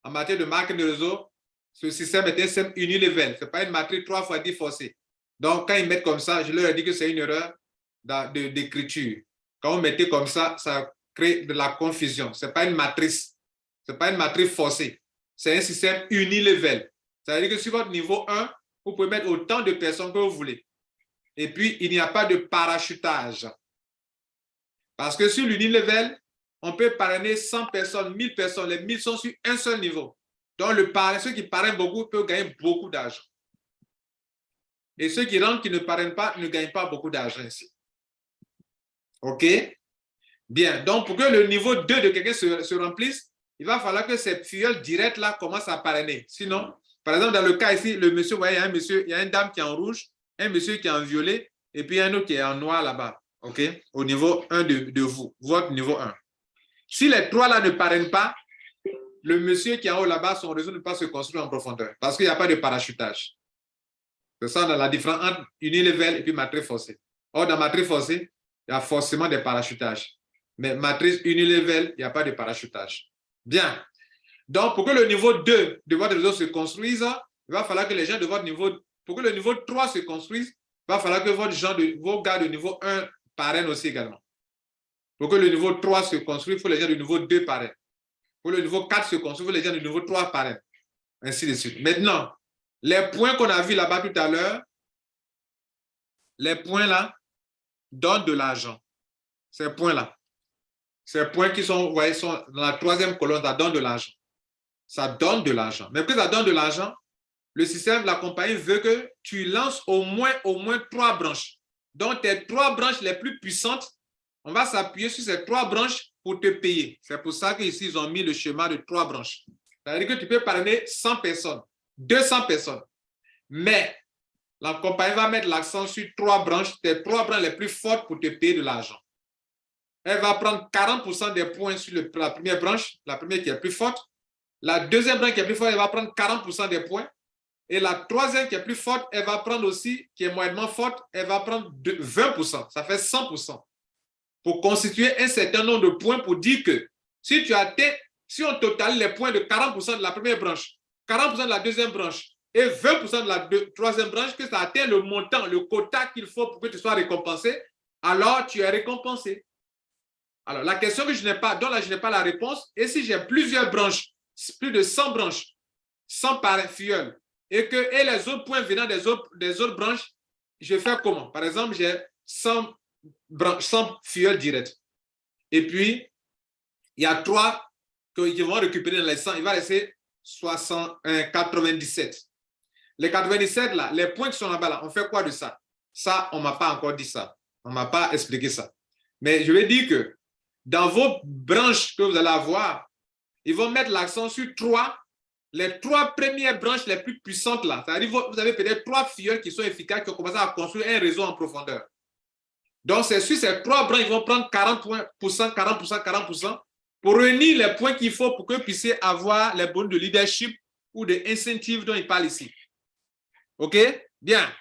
En matière de marketing de réseau, ce système est un système unilevel. Ce n'est pas une matrice 3 fois 10 forcée. Donc, quand ils mettent comme ça, je leur ai dit que c'est une erreur d'écriture. Quand vous mettez comme ça crée de la confusion. Ce n'est pas une matrice. Ce n'est pas une matrice forcée. C'est un système unilevel. Ça veut dire que sur votre niveau 1, vous pouvez mettre autant de personnes que vous voulez. Et puis, il n'y a pas de parachutage. Parce que sur l'unilevel, on peut parrainer 100 personnes, 1000 personnes. Les 1000 sont sur un seul niveau. Donc, ceux qui parrainent beaucoup peuvent gagner beaucoup d'argent. Et ceux qui rentrent, qui ne parrainent pas, ne gagnent pas beaucoup d'argent ici. OK? Bien. Donc, pour que le niveau 2 de quelqu'un se remplisse, il va falloir que ces filleuls directs là commencent à parrainer. Sinon, par exemple, dans le cas ici, le monsieur, vous voyez, il y a une dame qui est en rouge, un monsieur qui est en violet, et puis un autre qui est en noir là-bas. OK? Au niveau 1 de vous, votre niveau 1. Si les 3 là ne parrainent pas, le monsieur qui est en haut là-bas, son réseau ne peut pas se construire en profondeur parce qu'il n'y a pas de parachutage. C'est ça, dans la différence entre unilevel et puis matrice forcée. Or, dans matrice forcée, il y a forcément des parachutages. Mais matrice unilevel, il n'y a pas de parachutage. Bien. Donc, pour que le niveau 2 de votre réseau se construise, il va falloir que les gens de votre niveau, pour que le niveau 3 se construise, il va falloir que vos gars de niveau 1 parrainent aussi également. Pour que le niveau 3 se construise, il faut les gens du niveau 2 parrainent. Pour le niveau 4 se construire, il faut les gens du niveau 3 parrainent. Ainsi de suite. Maintenant, les points qu'on a vus là-bas tout à l'heure, les points là donnent de l'argent. Ces points-là. Ces points qui sont, vous voyez, sont dans la 3e colonne, ça donne de l'argent. Ça donne de l'argent. Mais que ça donne de l'argent, le système de la compagnie veut que tu lances au moins 3 branches. Donc, tes 3 branches les plus puissantes, on va s'appuyer sur ces 3 branches pour te payer. C'est pour ça qu'ici, ils ont mis le schéma de 3 branches. C'est-à-dire que tu peux parrainer 100 personnes, 200 personnes. Mais la compagnie va mettre l'accent sur 3 branches, tes 3 branches les plus fortes pour te payer de l'argent. Elle va prendre 40% des points sur la première branche, la première qui est plus forte. La deuxième branche qui est plus forte, elle va prendre 40% des points. Et la troisième qui est plus forte, elle va prendre aussi, qui est moyennement forte, elle va prendre 20%. Ça fait 100%. Pour constituer un certain nombre de points pour dire que si on totalise les points de 40% de la première branche, 40% de la deuxième branche et 20% de la troisième branche, que ça atteint le montant, le quota qu'il faut pour que tu sois récompensé, alors tu es récompensé. Alors, la question que je n'ai pas, dont là je n'ai pas la réponse, et si j'ai plusieurs branches, plus de 100 branches, 100 filleuls, et les autres points venant des autres branches, je fais comment? Par exemple, j'ai 100 filleuls directs. Et puis, il y a 3 qui vont récupérer dans les 100. Il va rester 97. Les 97, là, les points qui sont là-bas, là, on fait quoi de ça? Ça, on ne m'a pas encore dit ça. On ne m'a pas expliqué ça. Mais je vais dire que dans vos branches que vous allez avoir, ils vont mettre l'accent sur les 3 premières branches les plus puissantes là. C'est-à-dire que vous avez peut-être 3 filleuls qui sont efficaces, qui ont commencé à construire un réseau en profondeur. Donc, c'est sur ces 3 branches, ils vont prendre 40%, 40% pour réunir les points qu'il faut pour que vous puissiez avoir les bonus de leadership ou de incentives dont il parle ici. OK? Bien.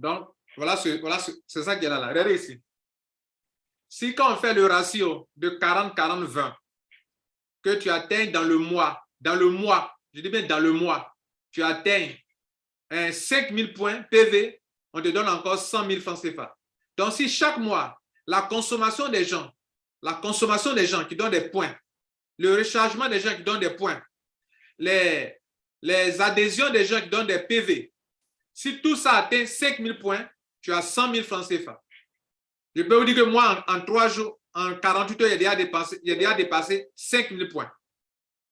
Donc, c'est ça qui est là. Regardez ici. Si quand on fait le ratio de 40-40-20, que tu atteins dans le mois, je dis bien dans le mois, tu atteins 5 000 points PV, on te donne encore 100 000 francs CFA. Donc, si chaque mois, la consommation des gens qui donnent des points, le rechargement des gens qui donnent des points, les adhésions des gens qui donnent des PV, si tout ça atteint 5 000 points, tu as 100 000 francs CFA. Je peux vous dire que moi, en 3 jours, en 48 heures, j'ai déjà dépassé 5 000 points.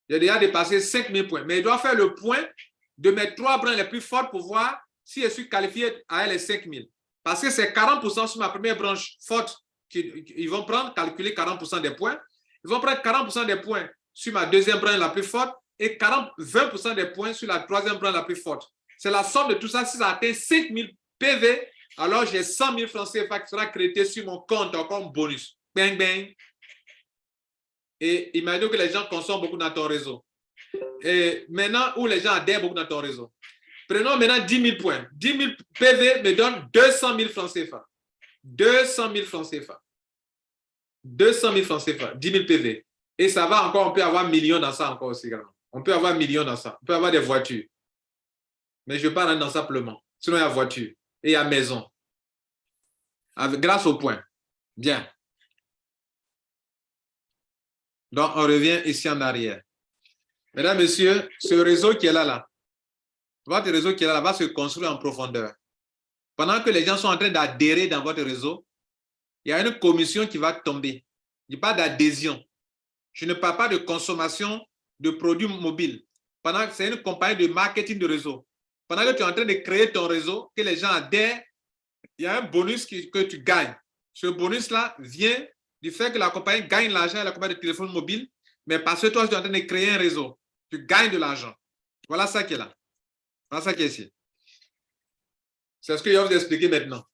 J'ai déjà dépassé 5 000 points. Mais je dois faire le point de mes 3 branches les plus fortes pour voir si je suis qualifié à les 5 000. Parce que c'est 40% sur ma première branche forte. Ils vont calculer 40% des points. Ils vont prendre 40% des points sur ma deuxième branche la plus forte et 20% des points sur la troisième branche la plus forte. C'est la somme de tout ça. Si ça atteint 5 000 PV, alors j'ai 100 000 francs CFA qui sera crédité sur mon compte comme bonus. Bang, bang. Et imagine que les gens consomment beaucoup dans ton réseau. Et maintenant, où les gens adhèrent beaucoup dans ton réseau. Prenons maintenant 10 000 points. 10 000 PV me donne 200 000 francs CFA. 200 000 francs CFA. 200 000 francs CFA. 10 000 PV. Et ça va encore, on peut avoir millions dans ça encore aussi. On peut avoir millions dans ça. On peut avoir des voitures. Mais je ne vais pas rentrer dans ça simplement. Sinon, il y a voiture et il y a maison. Grâce aux points. Bien. Donc, on revient ici en arrière. Mesdames, Messieurs, ce réseau qui est là, votre réseau qui est là va se construire en profondeur. Pendant que les gens sont en train d'adhérer dans votre réseau, il y a une commission qui va tomber. Je ne parle pas d'adhésion. Je ne parle pas de consommation de produits mobiles. Pendant que c'est une compagnie de marketing de réseau. Pendant que tu es en train de créer ton réseau, que les gens adhèrent, il y a un bonus que tu gagnes. Ce bonus-là vient du fait que la compagnie gagne l'argent à la compagnie de téléphone mobile, mais parce que toi, tu es en train de créer un réseau. Tu gagnes de l'argent. Voilà ça qui est là. Voilà ça qui est ici. C'est ce que je vais vous expliquer maintenant.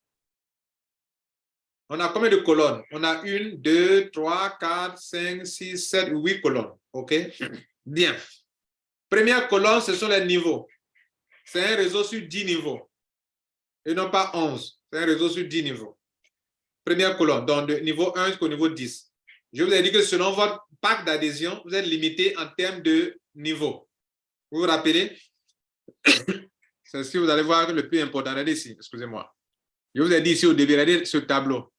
On a combien de colonnes? On a 1, 2, 3, 4, 5, 6, 7, 8 colonnes. OK? Bien. Première colonne, ce sont les niveaux. C'est un réseau sur 10 niveaux. Et non pas 11. C'est un réseau sur 10 niveaux. Première colonne, donc de niveau 1 jusqu'au niveau 10. Je vous ai dit que selon votre pack d'adhésion, vous êtes limité en termes de niveau. Vous vous rappelez? C'est ce que vous allez voir le plus important. Regardez ici, excusez-moi. Je vous ai dit ici au début, regardez ce tableau.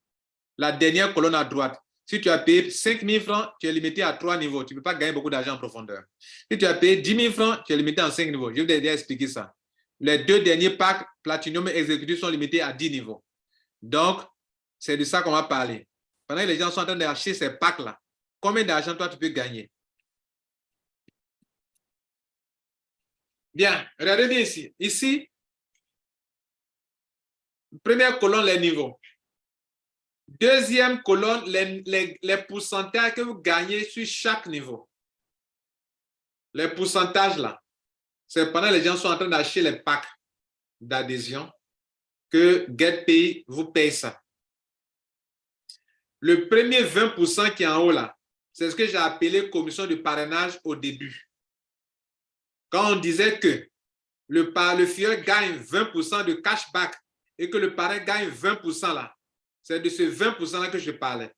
La dernière colonne à droite. Si tu as payé 5 000 francs, tu es limité à 3 niveaux. Tu ne peux pas gagner beaucoup d'argent en profondeur. Si tu as payé 10 000 francs, tu es limité en 5 niveaux. Je vous ai déjà expliqué ça. Les 2 derniers packs, Platinum et Executive, sont limités à 10 niveaux. Donc, c'est de ça qu'on va parler. Pendant que les gens sont en train d'acheter ces packs-là, combien d'argent toi tu peux gagner? Bien, regardez bien ici. Ici, première colonne, les niveaux. Deuxième colonne, les pourcentages que vous gagnez sur chaque niveau. Les pourcentages là, c'est pendant que les gens sont en train d'acheter les packs d'adhésion que GetPay vous paye ça. Le premier 20% qui est en haut là, c'est ce que j'ai appelé commission de parrainage au début. Quand on disait que le fieur gagne 20% de cashback et que le parrain gagne 20% là, c'est de ce 20% là que je parlais.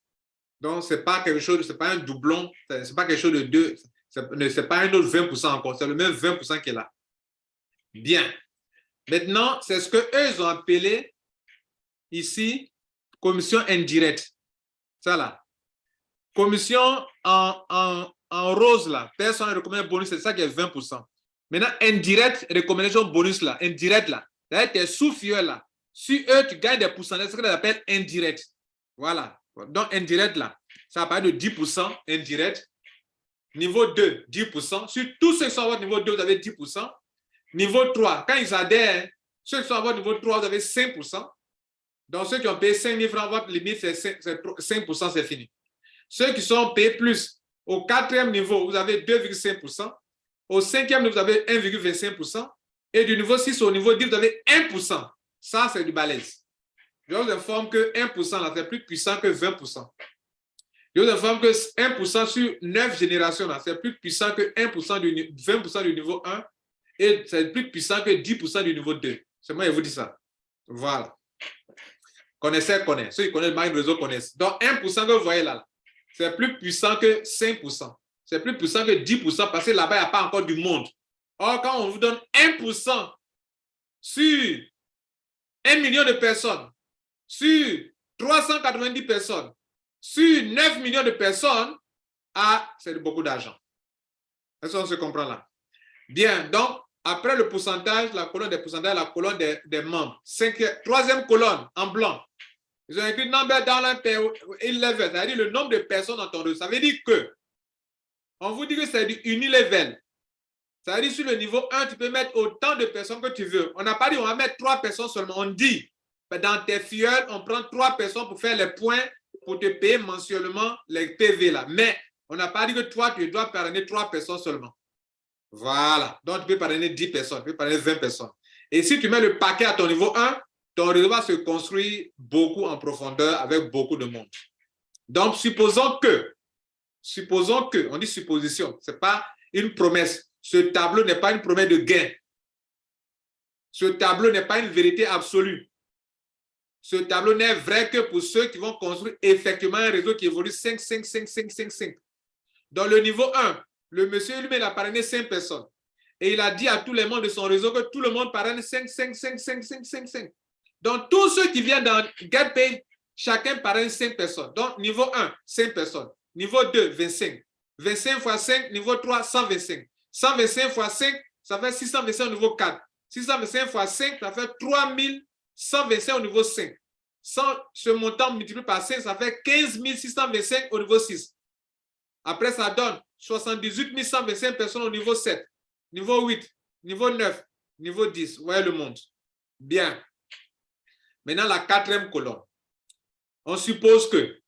Donc, ce n'est pas quelque chose, ce n'est pas un doublon, ce n'est pas quelque chose de deux, ce n'est pas un autre 20% encore, c'est le même 20% qui est là. Bien. Maintenant, c'est ce qu'eux, ils ont appelé ici commission indirecte. Ça là. Commission en rose là, personne ne recommande un bonus, c'est ça qui est 20%. Maintenant, indirect, recommandation bonus là, indirect là, c'est-à-dire tes sous-fieurs là, sur eux, tu gagnes des pourcentages, c'est ce qu'on appelle indirect. Voilà. Donc, indirect là, ça parle de 10% indirect. Niveau 2, 10%. Sur tous ceux qui sont à votre niveau 2, vous avez 10%. Niveau 3, quand ils adhèrent, ceux qui sont à votre niveau 3, vous avez 5%. Donc, ceux qui ont payé 5 000 francs, votre limite, c'est 5%, c'est fini. Ceux qui sont payés plus, au 4e niveau, vous avez 2,5%. Au 5e niveau, vous avez 1,25%. Et du niveau 6 au niveau 10, vous avez 1%. Ça, c'est du balèze. Je vous informe que 1%, là, c'est plus puissant que 20%. Je vous informe que 1% sur 9 générations, là, c'est plus puissant que 20% du niveau 1 et c'est plus puissant que 10% du niveau 2. C'est moi qui vous dis ça. Voilà. Connaissez, connaissent. Ceux qui connaissent le marketing réseau connaissent. Donc, 1% que vous voyez là, c'est plus puissant que 5%. C'est plus puissant que 10% parce que là-bas, il n'y a pas encore du monde. Or, quand on vous donne 1% sur 1 million de personnes, sur 390 personnes, sur 9 millions de personnes, ah, c'est beaucoup d'argent. Est-ce qu'on se comprend là? Bien, donc, après le pourcentage, la colonne des pourcentages, la colonne des membres. Troisième colonne, en blanc. Ils ont écrit number dollar per 11, c'est-à-dire le nombre de personnes dans ton réseau. Ça veut dire que, on vous dit que c'est du unilevel. Ça veut dire sur le niveau 1, tu peux mettre autant de personnes que tu veux. On n'a pas dit on va mettre 3 personnes seulement. On dit, dans tes fioles, on prend 3 personnes pour faire les points, pour te payer mensuellement les PV là. Mais on n'a pas dit que toi, tu dois parrainer 3 personnes seulement. Voilà. Donc, tu peux parrainer 10 personnes, tu peux parrainer 20 personnes. Et si tu mets le paquet à ton niveau 1, ton réseau va se construire beaucoup en profondeur avec beaucoup de monde. Donc, supposons que, on dit supposition, ce n'est pas une promesse. Ce tableau n'est pas une promesse de gain. Ce tableau n'est pas une vérité absolue. Ce tableau n'est vrai que pour ceux qui vont construire effectivement un réseau qui évolue 5, 5, 5, 5, 5, 5. Dans le niveau 1, le monsieur lui-même a parrainé 5 personnes. Et il a dit à tous les membres de son réseau que tout le monde parraine 5, 5, 5, 5, 5, 5, 5. Donc, tous ceux qui viennent dans GetPaid, chacun parraine 5 personnes. Donc, niveau 1, 5 personnes. Niveau 2, 25. 25 fois 5, niveau 3, 125. 125 fois 5, ça fait 625 au niveau 4. 625 fois 5, ça fait 3125 au niveau 5. Ce montant multiplié par 5, ça fait 15 625 au niveau 6. Après, ça donne 78 125 personnes au niveau 7, niveau 8, niveau 9, niveau 10. Vous voyez le monde. Bien. Maintenant, la quatrième colonne. On suppose que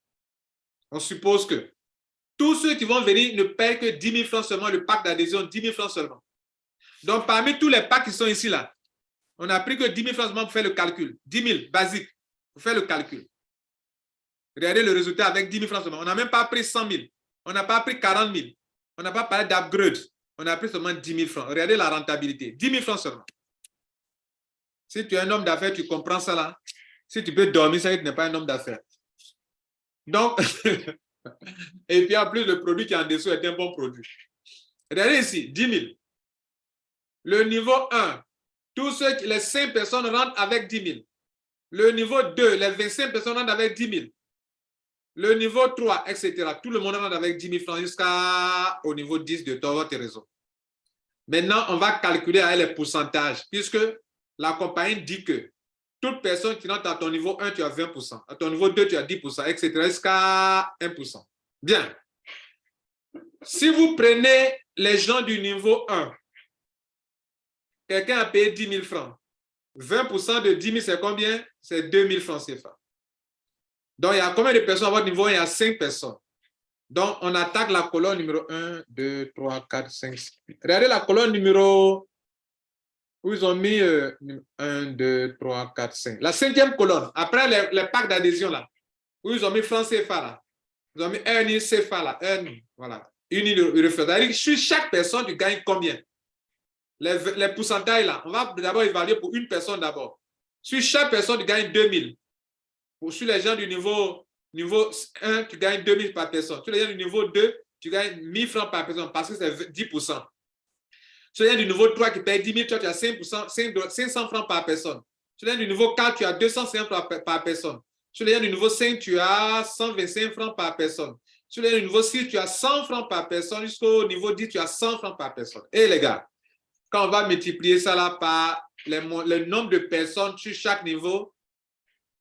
tous ceux qui vont venir ne paient que 10 000 francs seulement, le pack d'adhésion, 10 000 francs seulement. Donc, parmi tous les packs qui sont ici, là, on n'a pris que 10 000 francs seulement pour faire le calcul. 10 000, basique, pour faire le calcul. Regardez le résultat avec 10 000 francs seulement. On n'a même pas pris 100 000. On n'a pas pris 40 000. On n'a pas parlé d'upgrade. On a pris seulement 10 000 francs. Regardez la rentabilité. 10 000 francs seulement. Si tu es un homme d'affaires, tu comprends ça là. Si tu peux dormir, ça veut dire que tu n'es pas un homme d'affaires. Donc, et puis en plus, le produit qui est en dessous est un bon produit. Regardez ici, 10 000. Le niveau 1, les 5 personnes rentrent avec 10 000. Le niveau 2, les 25 personnes rentrent avec 10 000. Le niveau 3, etc. Tout le monde rentre avec 10 000 francs jusqu'au niveau 10 de votre réseau. Maintenant, on va calculer avec les pourcentages, puisque la compagnie dit que toute personne qui rentre à ton niveau 1, tu as 20%. À ton niveau 2, tu as 10%, etc. jusqu'à 1%. Bien. Si vous prenez les gens du niveau 1, quelqu'un a payé 10 000 francs. 20% de 10 000, c'est combien? C'est 2 000 francs CFA. Donc, il y a combien de personnes à votre niveau? Il y a 5 personnes. Donc, on attaque la colonne numéro 1, 2, 3, 4, 5, 6. Regardez la colonne numéro où ils ont mis 1, 2, 3, 4, 5. La 5e colonne, après les packs d'adhésion là, où ils ont mis francs CFA là. Ils ont mis Earning CFA là. Earning, voilà. Uni de référence. C'est-à-dire sur chaque personne, tu gagnes combien? Les pourcentages là, on va d'abord évaluer pour une personne d'abord. Sur chaque personne, tu gagnes 2 000. Sur les gens du niveau 1, tu gagnes 2 000 par personne. Sur les gens du niveau 2, tu gagnes 1 000 francs par personne parce que c'est 10%. Sur les gens du niveau 3 qui paye 10 000, toi, tu as 5%, 500 francs par personne. Sur les gens du niveau 4, tu as 250 francs par personne. Sur les gens du niveau 5, tu as 125 francs par personne. Sur les gens du niveau 6, tu as 100 francs par personne. Jusqu'au niveau 10, tu as 100 francs par personne. Et les gars, quand on va multiplier ça là par le nombre de personnes sur chaque niveau,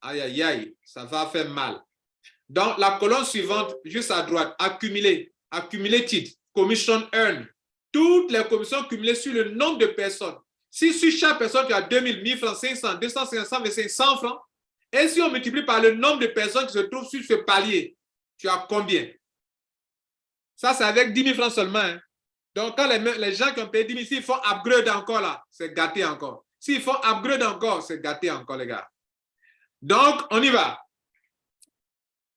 aïe, aïe, aïe, ça va faire mal. Donc, la colonne suivante, juste à droite, accumulated, commission earned. Toutes les commissions cumulées sur le nombre de personnes. Si sur chaque personne, tu as 2 000, 1 000 francs, 500, 200, 125, 100 francs, et si on multiplie par le nombre de personnes qui se trouvent sur ce palier, tu as combien? Ça, c'est avec 10 000 francs seulement. Hein. Donc, quand les gens qui ont payé 10 000, s'ils font upgrade encore là, c'est gâté encore. S'ils font upgrade encore, c'est gâté encore, les gars. Donc, on y va.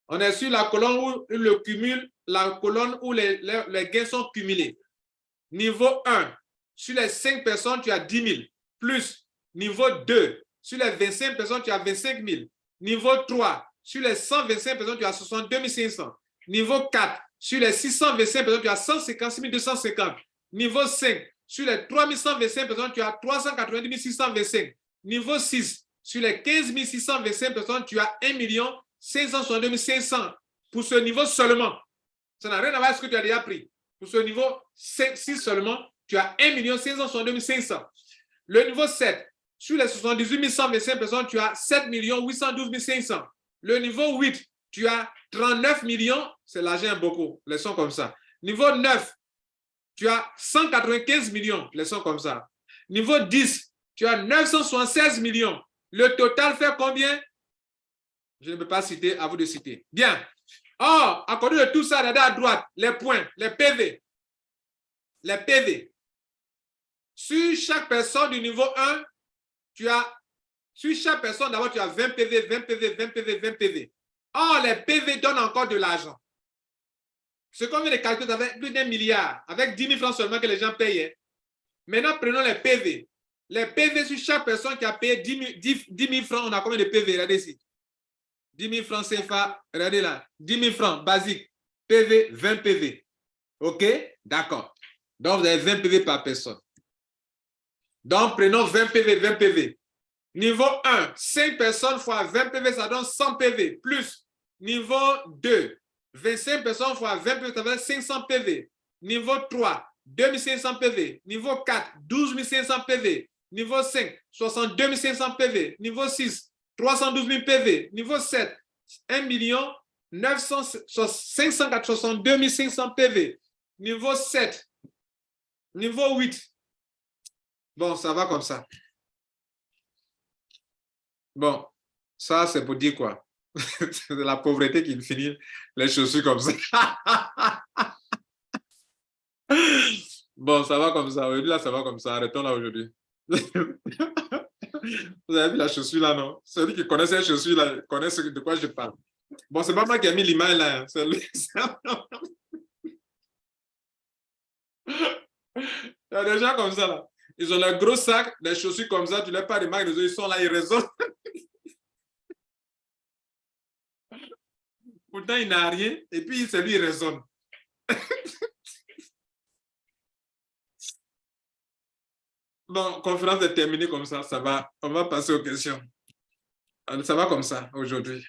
On est sur la colonne où le cumul, la colonne où les gains sont cumulés. Niveau 1, sur les 5 personnes, tu as 10 000. Plus niveau 2, sur les 25 personnes, tu as 25 000. Niveau 3, sur les 125 personnes, tu as 62 500. Niveau 4, sur les 625 personnes, tu as 156 250. Niveau 5, sur les 3125 personnes, tu as 390 625. Niveau 6, sur les 15 625 personnes, tu as 1 562 500. Pour ce niveau seulement. Ça n'a rien à voir avec ce que tu as déjà pris. Pour ce niveau 6 seulement, tu as 1 562 500. Le niveau 7, sur les 78 125 personnes, tu as 7 812 500. Le niveau 8, tu as 39 millions, c'est l'argent beaucoup, les sons comme ça. Niveau 9, tu as 195 millions, les sons comme ça. Niveau 10, tu as 976 millions. Le total fait combien? Je ne peux pas citer, à vous de citer. Bien. Or, à côté de tout ça, regardez à droite, les points, les PV. Les PV. Sur chaque personne du niveau 1, tu as, sur chaque personne, d'abord, tu as 20 PV, 20 PV, 20 PV, 20 PV. Or, les PV donnent encore de l'argent. Ce qu'on vient de calculer avec plus d'1 milliard, avec 10 000 francs seulement que les gens payaient. Maintenant, prenons les PV. Les PV sur chaque personne qui a payé 10 000 francs, on a combien de PV? Regardez ici. 10 000 francs CFA, regardez là. 10 000 francs basique. PV, 20 PV. OK? D'accord. Donc, vous avez 20 PV par personne. Donc, prenons 20 PV, 20 PV. Niveau 1, 5 personnes fois 20 PV, ça donne 100 PV. Plus niveau 2, 25 personnes fois 20 PV, ça donne 500 PV. Niveau 3, 2500 PV. Niveau 4, 12 500 PV. Niveau 5, 62 500 PV. Niveau 6, 312 000 PV. Niveau 7, 1 562 500 PV. Niveau 7, niveau 8. Bon, ça va comme ça. Bon, ça c'est pour dire quoi? C'est de la pauvreté qui finit les chaussures comme ça. Bon, ça va comme ça. Aujourd'hui, là, ça va comme ça. Arrêtons là aujourd'hui. Vous avez vu la chaussure là, non? Celui qui connaît ces chaussures là, connaît de quoi je parle. Bon, c'est pas moi qui ai mis l'image là. Hein. C'est lui. Il y a des gens comme ça là. Ils ont le gros sac, des chaussures comme ça, tu ne les pas remarques, ils sont là, ils raisonnent. Pourtant, il n'a rien, et puis c'est lui, il raisonne. Bon, conférence est terminée comme ça va. On va passer aux questions. Ça va comme ça aujourd'hui.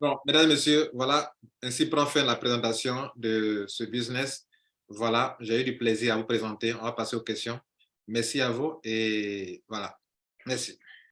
Bon, mesdames et messieurs, voilà, ainsi prend fin la présentation de ce business. Voilà, j'ai eu du plaisir à vous présenter. On va passer aux questions. Merci à vous et voilà. Merci.